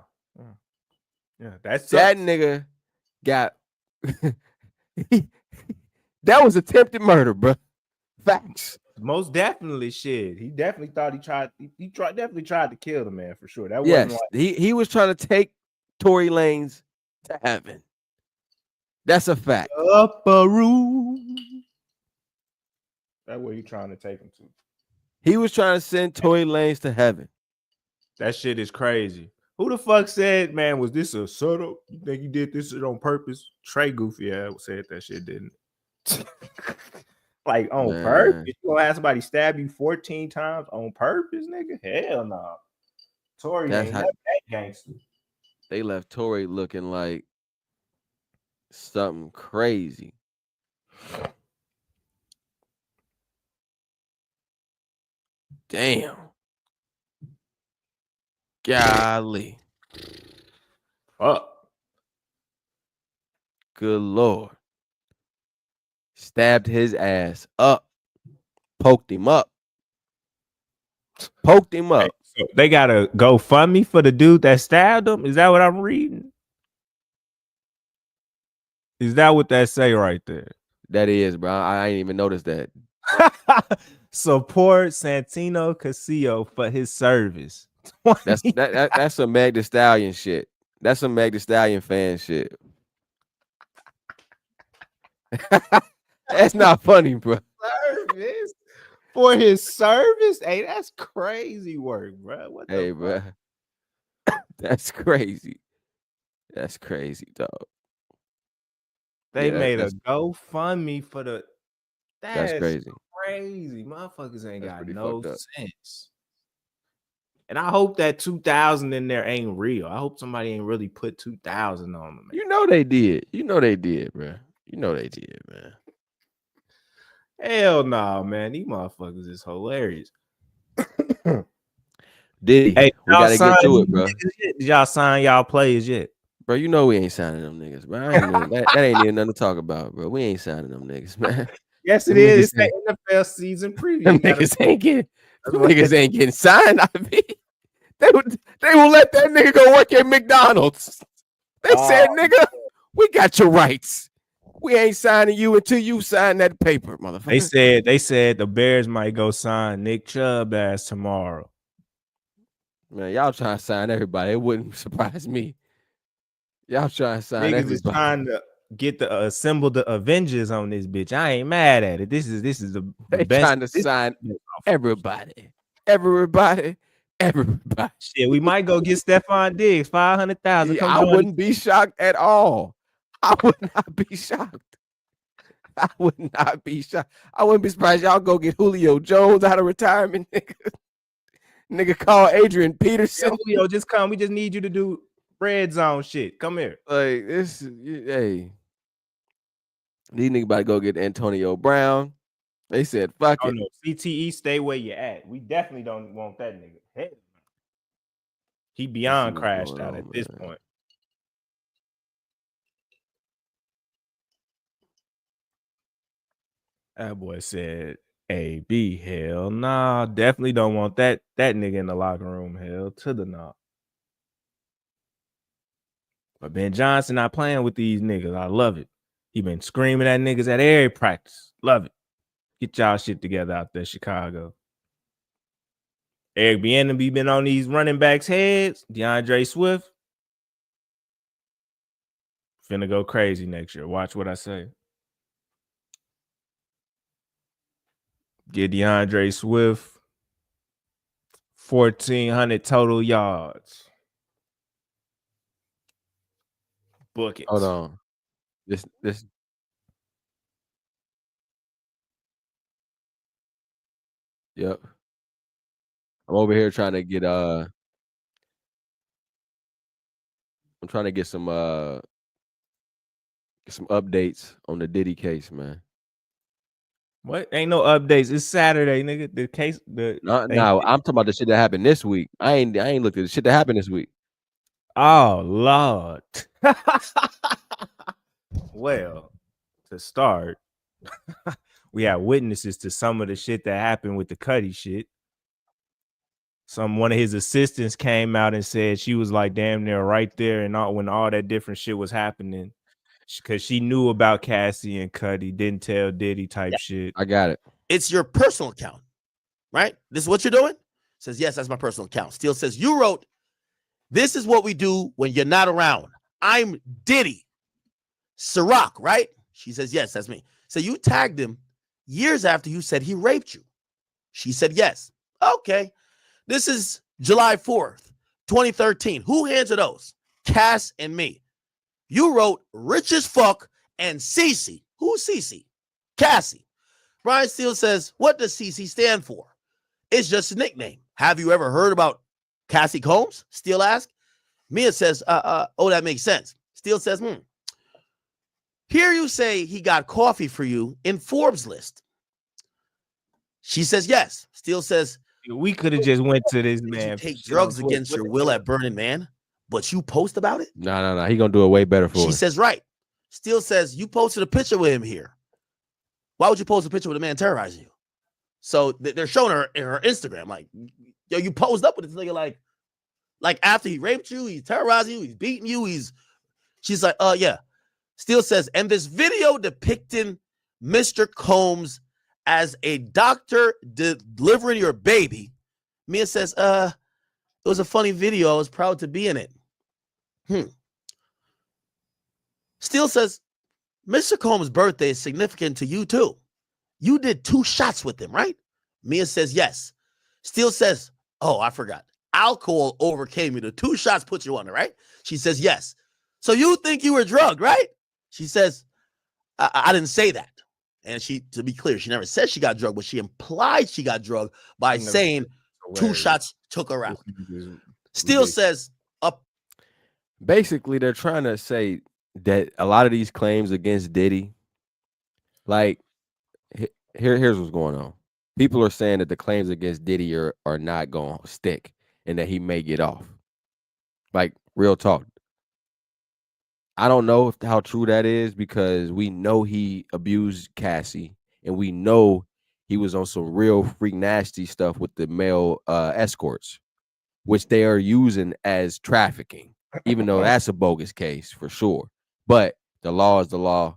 That's That nigga got that was attempted murder, bro. Facts. most definitely shit. He definitely thought definitely tried to kill the man for sure. That Yes, wasn't like he was trying to take Tory Lanez to heaven. That's a fact. upper room. That's where you trying to take him to. He was trying to send Tory Lanez to heaven. That shit is crazy. Who the fuck said, man, was this a setup? You think he did this shit on purpose? Trey Goofy ass said that shit, didn't it? Like on Man. purpose? You gonna have somebody stab you 14 times on purpose, nigga? Hell no. Tory That's ain't how- never that gangster. They left Tory looking like something crazy. Damn. Golly. Fuck. Good Lord. Stabbed his ass up. Poked him up. Poked him up. So they gotta go fund me for the dude that stabbed him. Is that what I'm reading? Is that what that say right there? That is, bro. I ain't even noticed that. Support Santino Casillo for his service. That's some Meg Thee Stallion shit. That's some Meg Thee Stallion fan shit. That's not funny, bro. Service for his service. Hey, that's crazy work, bro. What the Hey, fuck? bro. That's crazy. That's crazy, dog. They Yeah, made a that's GoFundMe for the. that's crazy. Crazy. Motherfuckers ain't That's got pretty no fucked up. sense. And I hope that 2,000 in there ain't real. I hope somebody ain't really put 2,000 on them. You know they did. You know they did, bro. You know they did, man. Hell no, man. These motherfuckers is hilarious. Diddy, Hey, we gotta get to it, bro. Did y'all sign y'all players yet? Bro, you know we ain't signing them niggas, bro. I ain't even, that ain't even nothing to talk about, bro. We ain't signing them niggas, man. Yes, it Them is. niggas It's the NFL season preview. Them You gotta- niggas ain't getting. That's Them what- niggas ain't getting signed. I mean, they will let that nigga go work at McDonald's. They said, nigga, we got your rights. We ain't signing you until you sign that paper, motherfucker. They said the Bears might go sign Nick Chubb ass tomorrow. Man, y'all trying to sign everybody. It wouldn't surprise me. Y'all trying to sign Niggas everybody. is trying to get the assemble the Avengers on this bitch. I ain't mad at it. This is the They best. trying to sign everybody. Everybody. Shit, we might go get Stefon Diggs, 500,000. Yeah, I wouldn't be shocked at all. I would not be shocked. I would not be shocked. I wouldn't be surprised y'all go get Julio Jones out of retirement, nigga. Nigga call Adrian Peterson. Julio, just come. We just need you to do red zone shit. Come here. Like this, hey. These niggas about to go get Antonio Brown. They said, fuck Oh it. no, CTE, stay where you at. We definitely don't want that nigga. Hell no. He beyond what's crashed going out on, at this man. point. That boy said, "A B, hell nah, definitely don't want that nigga in the locker room. Hell to the nah." But Ben Johnson not playing with these niggas. I love it. He been screaming at niggas at every practice. Love it. Get y'all shit together out there, Chicago. Eric Bieniemy been on these running backs' heads. DeAndre Swift finna go crazy next year. Watch what I say. Get DeAndre Swift 1,400 total yards. Book it. Hold on. This Yep. I'm over here trying to get I'm trying to get some updates on the Diddy case, man. What? Ain't no updates. It's Saturday, nigga. The case, No, I'm talking about the shit that happened this week. I ain't looked at the shit that happened this week. Oh Lord. Well, to start, we have witnesses to some of the shit that happened with the Cuddy shit. One of his assistants came out and said she was like damn near right there, and when all that different shit was happening, because she knew about Cassie and Cuddy, didn't tell Diddy type shit. I got it. It's your personal account, right? This is what you're doing? Says, yes, that's my personal account. Steele says, you wrote, this is what we do when you're not around. I'm Diddy. Ciroc, right? She says, yes, that's me. So you tagged him years after you said he raped you. She said, yes. Okay. This is July 4th, 2013. Who answered those? Cass and me. You wrote rich as fuck and Cece. Who's Cece? Cassie. Brian Steele says, what does Cece stand for? It's just a nickname. Have you ever heard about Cassie Combs? Steele asked. Mia says, oh, that makes sense. Steele says, Here you say he got coffee for you in Forbes list. She says, yes. Steele says, we could have just went to this man. You take drugs against your will at Burning Man, but you post about it? No. He gonna do it way better for She us. says, right. Steele says, you posted a picture with him here. Why would you post a picture with a man terrorizing you? So they're showing her in her Instagram, like, yo, you posed up with this nigga, like after he raped you, he's terrorizing you, he's beating you, she's like, yeah. Steele says, and this video depicting Mr. Combs as a doctor delivering your baby. Mia says, it was a funny video. I was proud to be in it. Steele says, Mr. Combs' birthday is significant to you too. You did 2 shots with him, right? Mia says, yes. Steele says, oh, I forgot. Alcohol overcame you. The 2 shots put you under, right? She says, yes. So you think you were drugged, right? She says, I didn't say that. And to be clear, she never said she got drugged, but she implied she got drugged by saying 2 shots took her out. Steele says, basically, they're trying to say that a lot of these claims against Diddy, like, here's what's going on. People are saying that the claims against Diddy are not going to stick and that he may get off. Like, real talk. I don't know how true that is because we know he abused Cassie and we know he was on some real freak nasty stuff with the male escorts, which they are using as trafficking, even though that's a bogus case for sure. But the law is the law.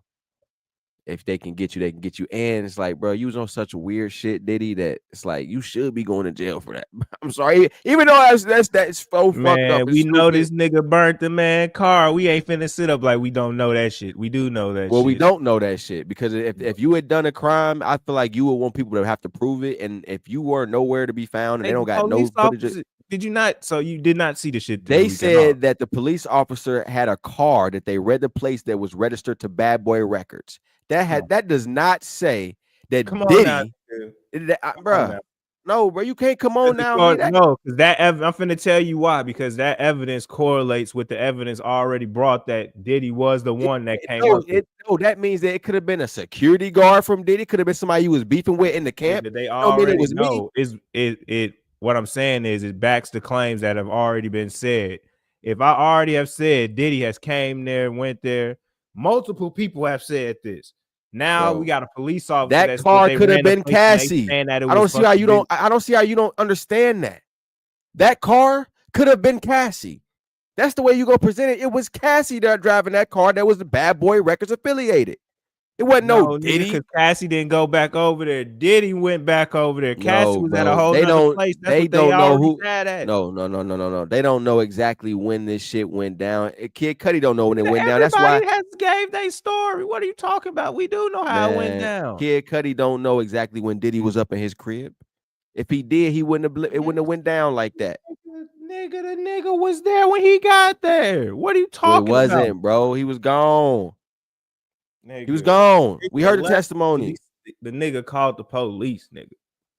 If they can get you, they can get you. And it's like, bro, you was on such weird shit, Diddy, that it's like you should be going to jail for that. I'm sorry, even though that's so fucked up. We know this nigga burnt the man car. We ain't finna sit up like we don't know that shit. We do know that. Well, shit. We don't know that shit because if you had done a crime, I feel like you would want people to have to prove it. And if you were nowhere to be found and they don't got no footage. Did you not? So you did not see the shit? They said that the police officer had a car that they read the place that was registered to Bad Boy Records. That does not say that Diddy, bro. No, bro, you can't come on now. No, because I'm finna tell you why. Because that evidence correlates with the evidence already brought that Diddy was the one that came up. That means that it could have been a security guard from Diddy. Could have been somebody you was beefing with in the camp. They already know. What I'm saying is it backs the claims that have already been said. If I already have said Diddy has came there, went there, multiple people have said this. Now we got a police officer. That car could have been Cassie. I don't see how you don't. I don't see how you don't understand that. That car could have been Cassie. That's the way you go present it. It was Cassie that driving that car. That was the Bad Boy Records affiliated. It wasn't no Diddy. Because Cassie didn't go back over there. Diddy went back over there. Cassie was at a whole other place. That's they don't know who. No. They don't know exactly when this shit went down. Kid Cudi don't know when it went down. That's why has gave their story. What are you talking about? We do know how it went down. Kid Cudi don't know exactly when Diddy was up in his crib. If he did, he wouldn't have. It wouldn't have went down like that. The nigga was there when he got there. What are you talking about? It wasn't, bro. He was gone. Nigga. He was gone. We heard the testimony. The nigga called the police, nigga.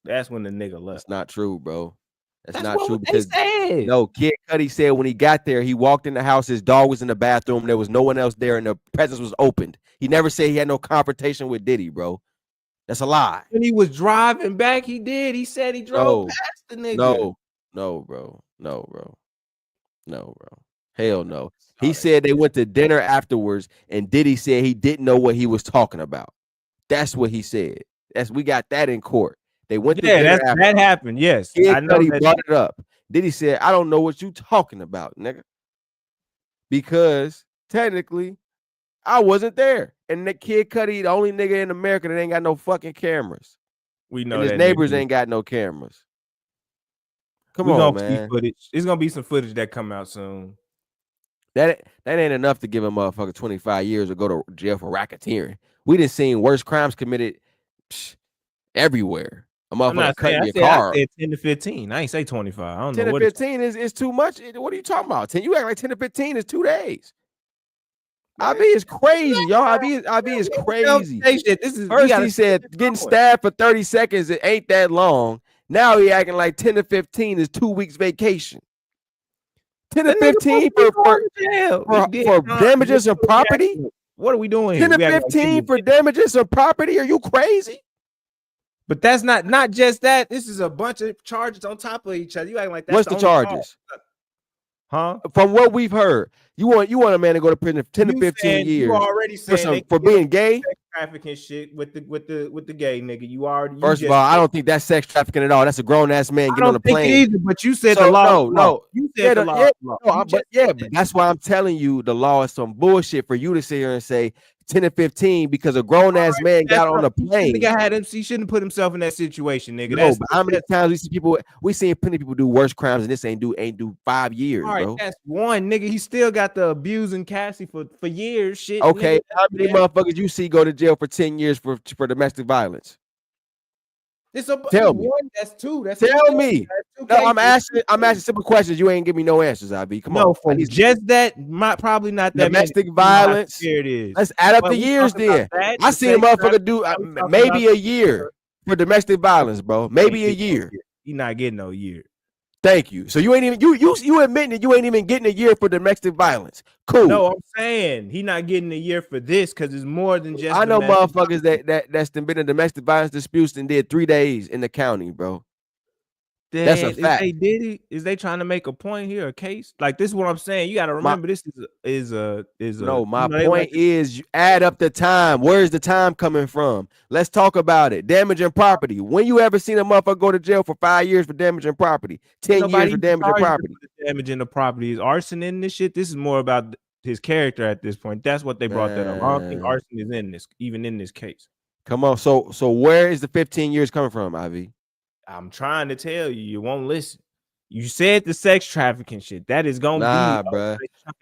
That's when the nigga left. That's not true, bro. That's not true because no, Kid Cudi said when he got there, he walked in the house, his dog was in the bathroom, there was no one else there, and the presence was opened. He never said he had no confrontation with Diddy, bro. That's a lie. When he was driving back, he did. He said he drove No, past the nigga. no, bro. Hell no. He said they went to dinner afterwards, and Diddy said he didn't know what he was talking about. That's what he said. We got that in court. They went to dinner afterwards. That happened. Yes, Kid I know Cudi that. brought it up. Diddy said, I don't know what you talking about, nigga. Because technically, I wasn't there. And the Kid Cudi, the only nigga in America that ain't got no fucking cameras. We know and his that neighbors nigga. ain't got no cameras. Come We on, gonna man. see footage. It's gonna be some footage that come out soon. That ain't enough to give a motherfucker 25 years or go to jail for racketeering. We done seen worse crimes committed everywhere. A motherfucker cutting your car. I said 10 to 15. I ain't say 25. I don't 10 know to what 15 is too much. What are you talking about? 10, you act like 10 to 15 is 2 days. IB is crazy, y'all. IB is crazy. First he said getting stabbed for 30 seconds, it ain't that long. Now he acting like 10 to 15 is 2 weeks vacation. 10 to 15 for damages and property? What are we doing here? 10 to 15 for damages and property? Are you crazy? But that's not just that. This is a bunch of charges on top of each other. You acting like that's what's the charges? Huh? From what we've heard, you want a man to go to prison for 10 to 15 years. You already for being gay? Sex trafficking shit with the gay nigga. You already. First of all, I don't think that's sex trafficking at all. That's a grown ass man getting on a plane. Either, but you said the law. No. You said the law. But that's why I'm telling you the law is some bullshit for you to sit here and say 10 to 15 because a grown ass man got on a plane. He shouldn't put himself in that situation, nigga. No, but how many times we see people? We seen plenty of people do worse crimes, and this ain't do 5 years, all right, bro. That's one nigga. He still got the abusing Cassie for years. Shit. Okay, nigga. how many motherfuckers you see go to jail for 10 years for domestic violence? Tell me. One, that's two. Tell me. No, I'm asking simple questions. You ain't give me no answers, IB. Come on. No, for just that, probably not that domestic violence. Here it is. Let's add up the years then. I see a motherfucker do maybe a year for domestic violence, bro. Maybe a year. You're not getting no year. Thank you. So you ain't even you admitting that you ain't even getting a year for domestic violence. Cool. No, I'm saying he not getting a year for this because it's more than just. I know motherfuckers that's been in domestic violence disputes and did 3 days in the county, bro. That's a fact. Is they trying to make a point here, a case? Like this is what I'm saying. You got to remember this is no. My point is you add up the time. Where's the time coming from? Let's talk about it. Damaging property. When you ever seen a motherfucker go to jail for 5 years for damaging property? 10 years for damaging property. Damaging the property is arson in this shit. This is more about his character at this point. That's what they brought that up. I don't think arson is in this, even in this case. Come on. So where is the 15 years coming from, Ivy? I'm trying to tell you, you won't listen. You said the sex trafficking shit. That is gonna be bro.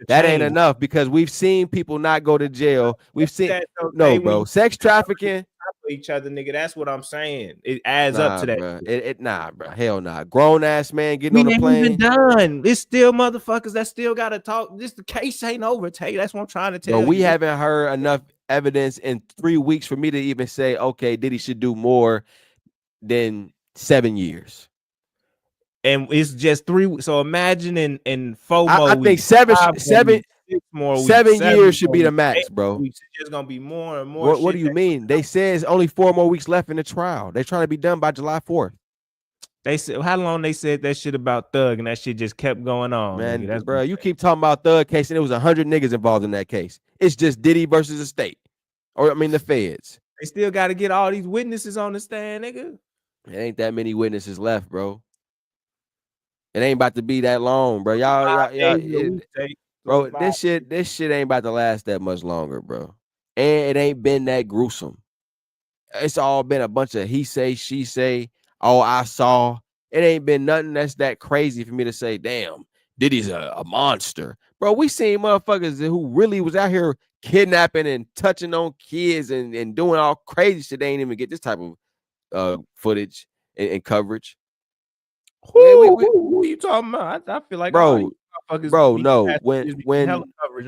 That ain't enough because we've seen people not go to jail. We've seen bro. Sex trafficking each other, nigga. That's what I'm saying. It adds up to that. Bro. Bro. Hell nah. Grown ass man getting on the plane. Even done. It's still motherfuckers that still gotta talk. This the case ain't over. That's what I'm trying to tell you. We haven't heard enough evidence in 3 weeks for me to even say, okay, Diddy should do more than 7 years. And it's just 3. So imagine in 4 more I think 7 years should be the max, bro. It's just gonna be more and more. What do you mean? They say it's only 4 more weeks left in the trial. They're trying to be done by July 4th. They said how long they said that shit about Thug and that shit just kept going on. Man, bro, you keep talking about Thug case and it was 100 niggas involved in that case. It's just Diddy versus the state, the feds. They still got to get all these witnesses on the stand, nigga. It ain't that many witnesses left, bro. It ain't about to be that long, bro. Bro, this shit ain't about to last that much longer, bro. And it ain't been that gruesome. It's all been a bunch of he say, she say, oh, I saw. It ain't been nothing that's that crazy for me to say, damn, Diddy's a monster. Bro, we seen motherfuckers who really was out here kidnapping and touching on kids and doing all crazy shit. They ain't even get this type of footage and coverage. Who are you talking about? I feel like no. When coverage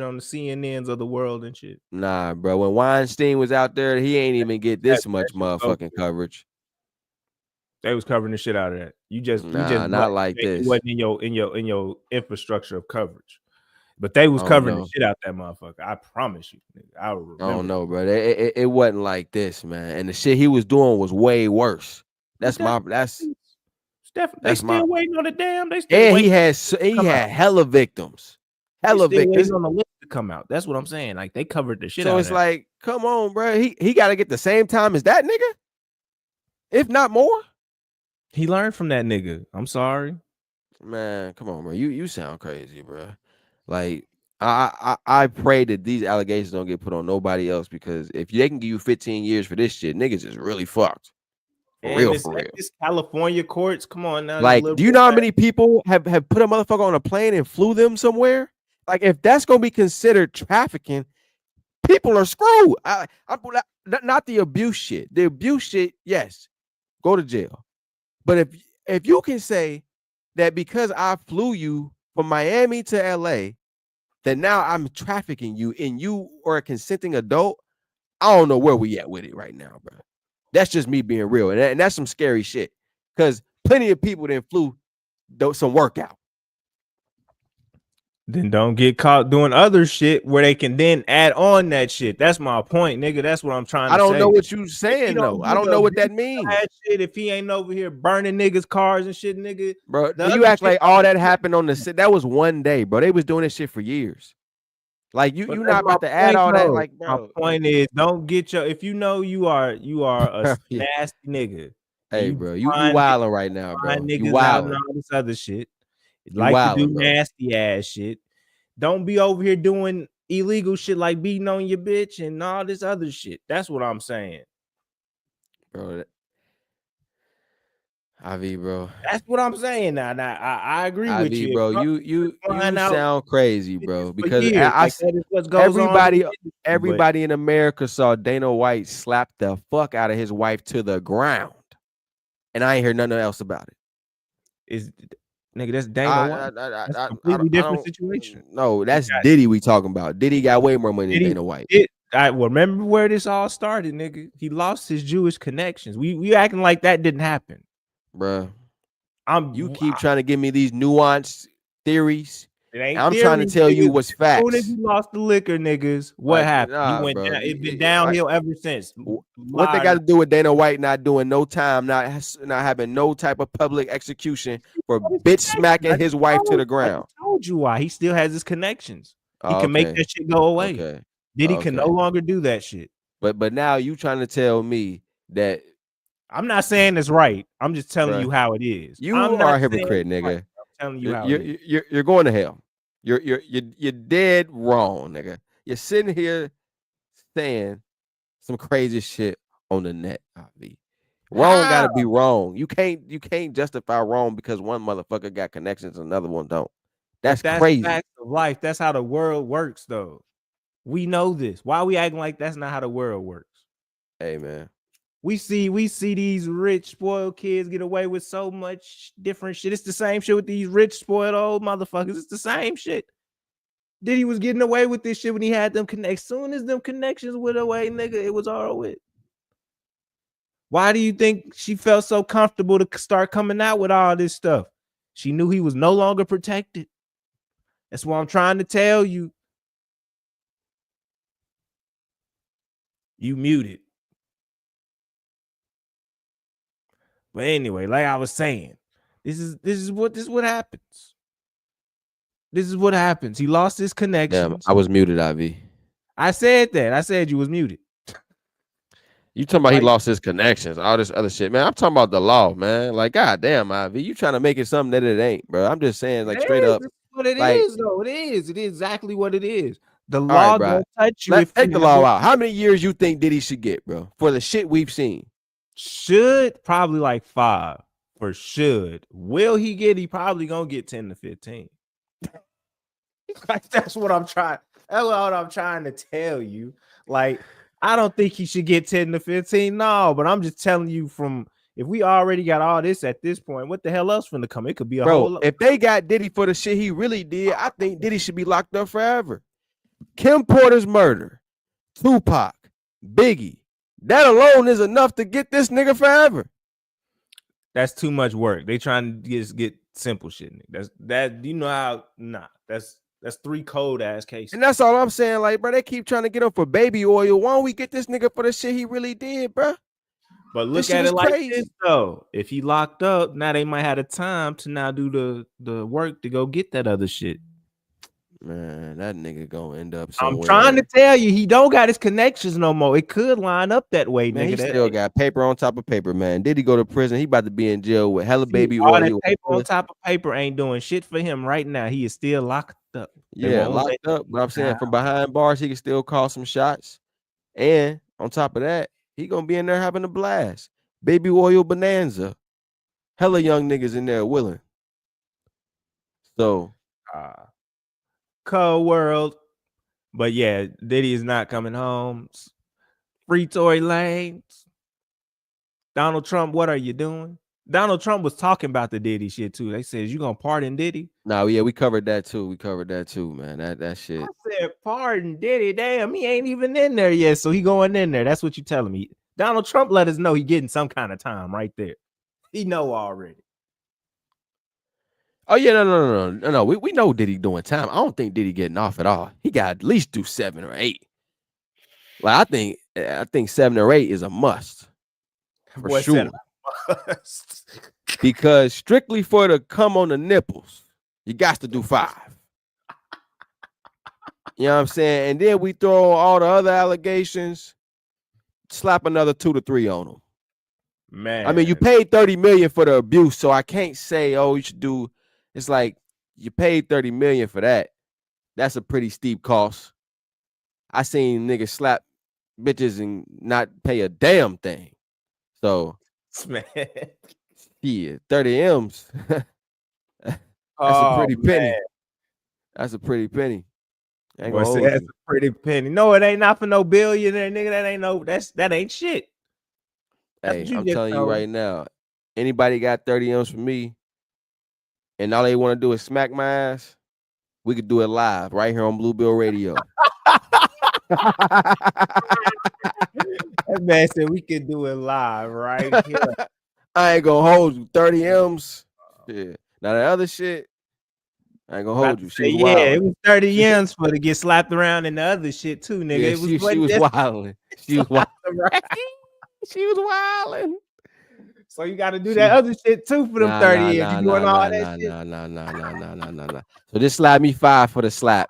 on the CNNs of the world and shit. Nah, bro. When Weinstein was out there, he ain't even get this much motherfucking coverage. They was covering the shit out of that. You just not like this. It wasn't in your infrastructure of coverage. But they was I don't covering the know. shit out that motherfucker. I promise you. Nigga. I remember. I don't know, bro. It wasn't like this, man. And the shit he was doing was way worse. That's my They that's my still waiting on the damn. They still and waiting. he come had hella victims. They Hella still victims. waiting on the list to come out. That's what I'm saying. Like they covered the shit So out it's of that. like, come on, bro. He got to get the same time as that nigga, if not more. He learned from that nigga. I'm sorry. Man, come on, bro. You sound crazy, bro. Like I pray that these allegations don't get put on nobody else, because if they can give you 15 years for this shit, niggas is really fucked. For And real, this, for real. this California courts, come on now. Like, do you know how many people have put a motherfucker on a plane and flew them somewhere? Like, if that's gonna be considered trafficking, people are screwed. Not the abuse shit. The abuse shit, yes, go to jail. But if you can say that because I flew you from Miami to LA, that now I'm trafficking you and you are a consenting adult, I don't know where we at with it right now, bro. That's just me being real. And that's some scary shit. Because plenty of people then flew some workout. Then don't get caught doing other shit where they can then add on that shit. That's my point, nigga. That's what I'm trying to say. I don't know what you saying, though. I don't know what that means. Shit, if he ain't over here burning niggas' cars and shit, nigga. Bro, you act like all that happened on the set. That was one day, bro. They was doing this shit for years. Like you not about to add all that. Like, bro. My point is, don't get if you know you are a nasty nigga. Hey, bro, you wilding right now, bro. You wilding. All this other shit. Like to do nasty ass shit. Don't be over here doing illegal shit like beating on your bitch and all this other shit. That's what I'm saying, bro. IV, bro. That's what I'm saying. Now I agree with you, bro. You sound crazy, bro. Because everybody in America saw Dana White slap the fuck out of his wife to the ground, and I ain't heard nothing else about it. Nigga, that's Dana White. That's a completely different situation. No, that's Diddy we talking about. Diddy got way more money than Dana White. I remember where this all started, nigga. He lost his Jewish connections. We acting like that didn't happen. Bruh. You keep trying to give me these nuanced theories. I'm trying to tell you what's facts. As soon as you lost the liquor, niggas, what happened? You went down. It's been downhill ever since. What they got to do with Dana White not doing no time, not having no type of public execution for bitch smacking his wife to the ground? I told you why. He still has his connections. He can make that shit go away. Okay. Diddy can no longer do that shit. But now you trying to tell me that I'm not saying it's right. I'm just telling you how it is. You are a hypocrite, nigga. Right. I'm telling you how it is. You're going to hell. You're dead wrong, nigga. You're sitting here saying some crazy shit on the net, IV. Wrong gotta be wrong. You can't justify wrong because one motherfucker got connections and another one don't. That's crazy. Facts of life. That's how the world works, though. We know this. Why are we acting like that's not how the world works? Hey, man. We see these rich, spoiled kids get away with so much different shit. It's the same shit with these rich, spoiled old motherfuckers. It's the same shit. Diddy was getting away with this shit when he had them connections. Soon as them connections went away, nigga, it was all with. Why do you think she felt so comfortable to start coming out with all this stuff? She knew he was no longer protected. That's what I'm trying to tell you. You muted. But anyway, like I was saying, this is what happens. This is what happens. He lost his connection. Damn, I was muted, IV. I said that. I said you was muted. You talking about he lost his connections, all this other shit, man. I'm talking about the law, man. Like, goddamn, IV, you trying to make it something that it ain't, bro. I'm just saying, like, straight up. What it is, though. It is. It is exactly what it is. The law don't touch you. Let's take the law out. How many years you think Diddy should get, bro, for the shit we've seen? Should probably like 5 for should. Will he get? He probably gonna get 10 to 15. Like that's what I'm trying. That's what I'm trying to tell you. Like I don't think he should get 10 to 15. No, but I'm just telling you from if we already got all this at this point, what the hell else finna come? It could be a whole. If they got Diddy for the shit he really did, I think Diddy should be locked up forever. Kim Porter's murder, Tupac, Biggie. That alone is enough to get this nigga forever. That's too much work. They trying to just get simple shit. That's that. You know how? Nah. That's That's 3 cold ass cases. And that's all I'm saying. Like, bro, they keep trying to get him for baby oil. Why don't we get this nigga for the shit he really did, bro? But This look shit at is it like crazy. this though. If he locked up, now they might have the time to now do the work to go get that other shit. Man, that nigga gonna end up somewhere. I'm trying to tell you, he don't got his connections no more. It could line up that way, Man, nigga. he That still ain't- got paper on top of paper, man. Did he go to prison? He about to be in jail with hella See, baby all that oil. paper on top of paper ain't doing shit for him right now. He is still locked up. They Yeah, won't locked let up. But I'm saying Nah. from behind bars, he can still call some shots. And on top of that, he gonna be in there having a blast. Baby oil bonanza. Hella young niggas in there willing. So cold world. But yeah, Diddy is not coming home. Free Tory Lanez. Donald Trump, what are you doing? Donald Trump was talking about the Diddy shit too. They said, you gonna pardon Diddy? nah, yeah, we covered that too. We covered that too, man. That shit. I said, pardon Diddy. Damn, he ain't even in there yet. So he going in there. That's what you telling me. Donald Trump let us know he getting some kind of time right there. He know already. Oh yeah, no. We know Diddy doing time. I don't think Diddy getting off at all. He got at least do 7 or 8. Like I think 7 or 8 is a must for Boy sure. said, Because strictly for the come on the nipples, you got to do 5. You know what I'm saying? And then we throw all the other allegations, slap another 2 to 3 on them. man. I mean, you paid $30 million for the abuse, so I can't say, oh, you should do. It's like you paid $30 million for that. That's a pretty steep cost. I seen niggas slap bitches and not pay a damn thing. So, man. yeah, 30 M's. That's a pretty penny. That's a pretty penny. Ain't Boy gonna said hold that's you. a pretty penny. No, it ain't not for no billionaire, nigga. That ain't shit. That's Hey, what you I'm just telling you told. right now, anybody got 30 M's for me, and all they want to do is smack my ass, we could do it live right here on Bluebill Radio. That man said we could do it live right here. I ain't gonna hold you. 30 M's. Yeah. Now the other shit, I ain't gonna hold you. She was Yeah, wild. it was 30 M's for to get slapped around in the other shit too, nigga. Yeah, It was she was wilding. She was wild. She was wilding. So you got to do She- that other shit too for them 30 M's. You doing all that shit? Nah. So just slap me 5 for the slap.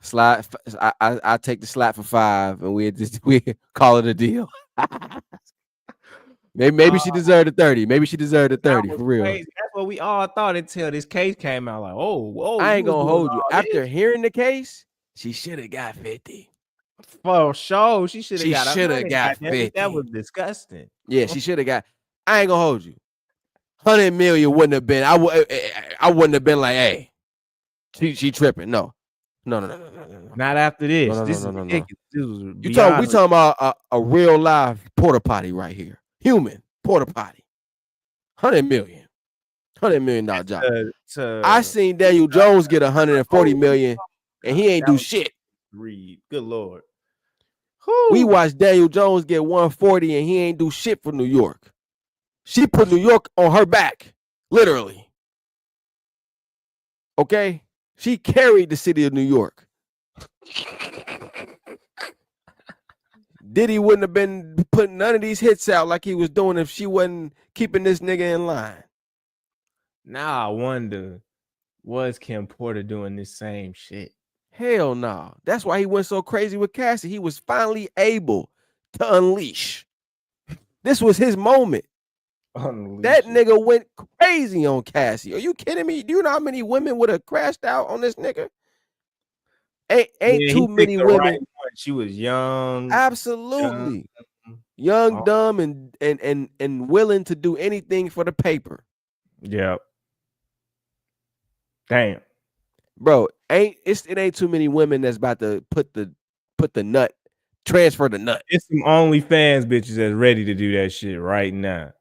Slap. I take the slap for 5, and we call it a deal. Maybe she deserved a 30. Maybe she deserved a 30 for real. Crazy. That's what we all thought until this case came out. Like, whoa. I ain't was gonna doing hold you. all After this? hearing the case, she should have got 50. For sure, she should have She got. shoulda got 50. That was disgusting. Yeah, she should have got. I ain't gonna hold you. 100 million wouldn't have been. I wouldn't have been like, hey, she tripping. No. Not after this. No. This is ridiculous. This was We beyond talking about a real live porta potty right here. Human porta potty. 100 million. $100 million job. I seen Daniel Jones get 140 million, and he ain't do shit. Read. Good Lord. We watched Daniel Jones get 140, and he ain't do shit for New York. She put New York on her back, literally. Okay? She carried the city of New York. Diddy wouldn't have been putting none of these hits out like he was doing if she wasn't keeping this nigga in line. Now I wonder, was Kim Porter doing this same shit? Hell no. That's why he went so crazy with Cassie. He was finally able to unleash. This was his moment. That nigga went crazy on Cassie. Are you kidding me? Do you know how many women would have crashed out on this nigga? Ain't too many women. Right. She was young. Absolutely. Young, dumb, and willing to do anything for the paper. Yep. Damn. Bro, it ain't too many women that's about to put the nut, transfer the nut. It's some OnlyFans bitches that's ready to do that shit right now.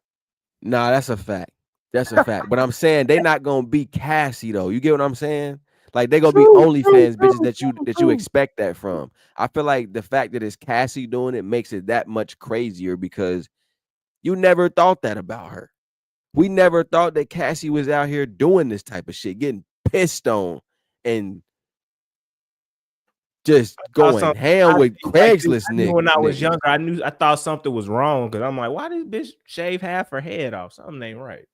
Nah, that's a fact. That's a fact. But I'm saying they not gonna be Cassie though. You get what I'm saying? Like they gonna be OnlyFans bitches that you expect that from. I feel like the fact that it's Cassie doing it makes it that much crazier because you never thought that about her. We never thought that Cassie was out here doing this type of shit, getting pissed on and just thought going something- ham with like this, Craigslist I knew when I was niggas. younger, I thought something was wrong because I'm like, why did this bitch shave half her head off? Something ain't right.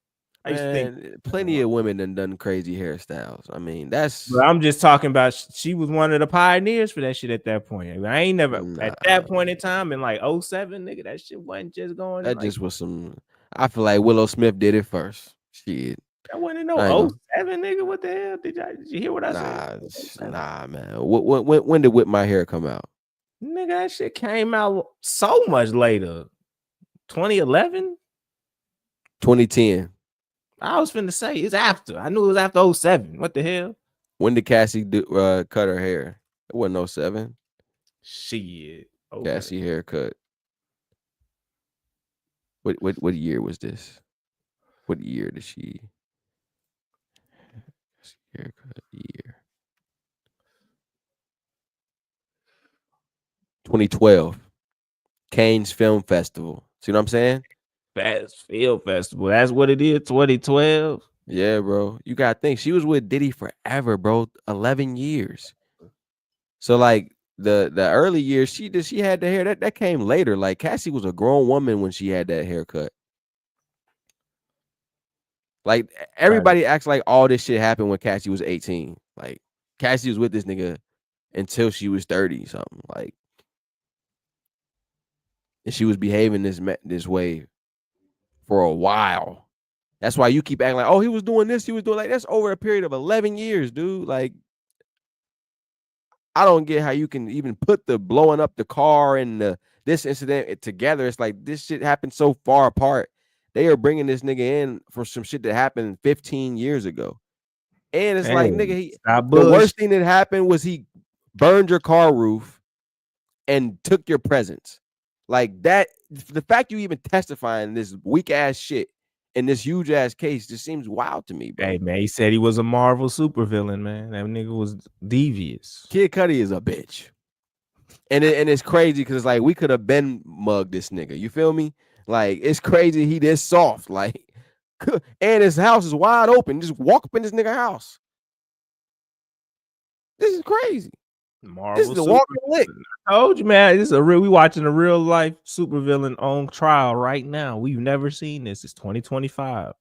I used to think, Man, plenty of women done crazy hairstyles. I mean, that's but I'm just talking about she was one of the pioneers for that shit at that point. I ain't never nah, at that point in time in like 07, nigga, that shit wasn't just going that like just was some. I feel like Willow Smith did it first. Shit, that wasn't I ain't no gonna- 07, nigga. What the hell? Did you hear what I nah, said? nah, man. When did Whip My Hair come out? Nigga, that shit came out so much later. 2011? 2010. I was finna say it's after. I knew it was after 07. What the hell? When did Cassie cut her hair? It wasn't 07. Shit. Okay. Cassie haircut. What year was this? What year did she haircut year? 2012. Cannes Film Festival. See what I'm saying? Fast Field Festival. That's what it is. 2012. Yeah, bro. You gotta think she was with Diddy forever, bro. 11 years. So like the early years, she had the hair that came later. Like Cassie was a grown woman when she had that haircut. Like everybody acts like all this shit happened when Cassie was 18. Like Cassie was with this nigga until she was 30 something. Like, and she was behaving this way for a while. That's why you keep acting like, oh, he was doing this, he was doing like that's over a period of 11 years, dude. Like, I don't get how you can even put the blowing up the car and this incident together. It's like this shit happened so far apart. They are bringing this nigga in for some shit that happened 15 years ago. And it's like, nigga, the worst thing that happened was he burned your car roof and took your presents. Like that, the fact you even testifying this weak ass shit in this huge ass case just seems wild to me, bro. Hey man, he said he was a Marvel supervillain, man. That nigga was devious. Kid Cudi is a bitch. And it's crazy because it's like we could have been mugged this nigga. You feel me? Like it's crazy he this soft. Like, and his house is wide open. Just walk up in this nigga house. This is crazy. Marvel this is the walking lick. I told you, man. This is we watching a real life supervillain on trial right now. We've never seen this. It's 2025.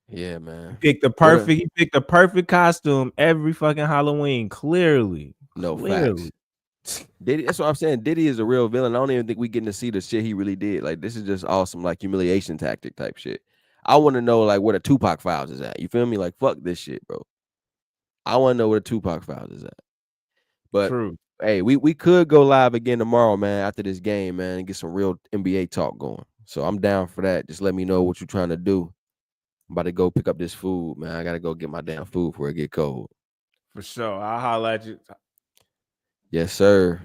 Yeah, man. He picked the perfect costume every fucking Halloween. Clearly. Facts. Diddy, that's what I'm saying. Diddy is a real villain. I don't even think we getting to see the shit he really did. Like, this is just awesome, like humiliation tactic type shit. I want to know like where the Tupac files is at. You feel me? Like, fuck this shit, bro. I want to know where the Tupac files is at. But true. Hey, we could go live again tomorrow, man, after this game, man, and get some real NBA talk going. So I'm down for that. Just let me know what you're trying to do. I'm about to go pick up this food, man. I gotta go get my damn food before it get cold. For sure. I'll holler at you. Yes, sir.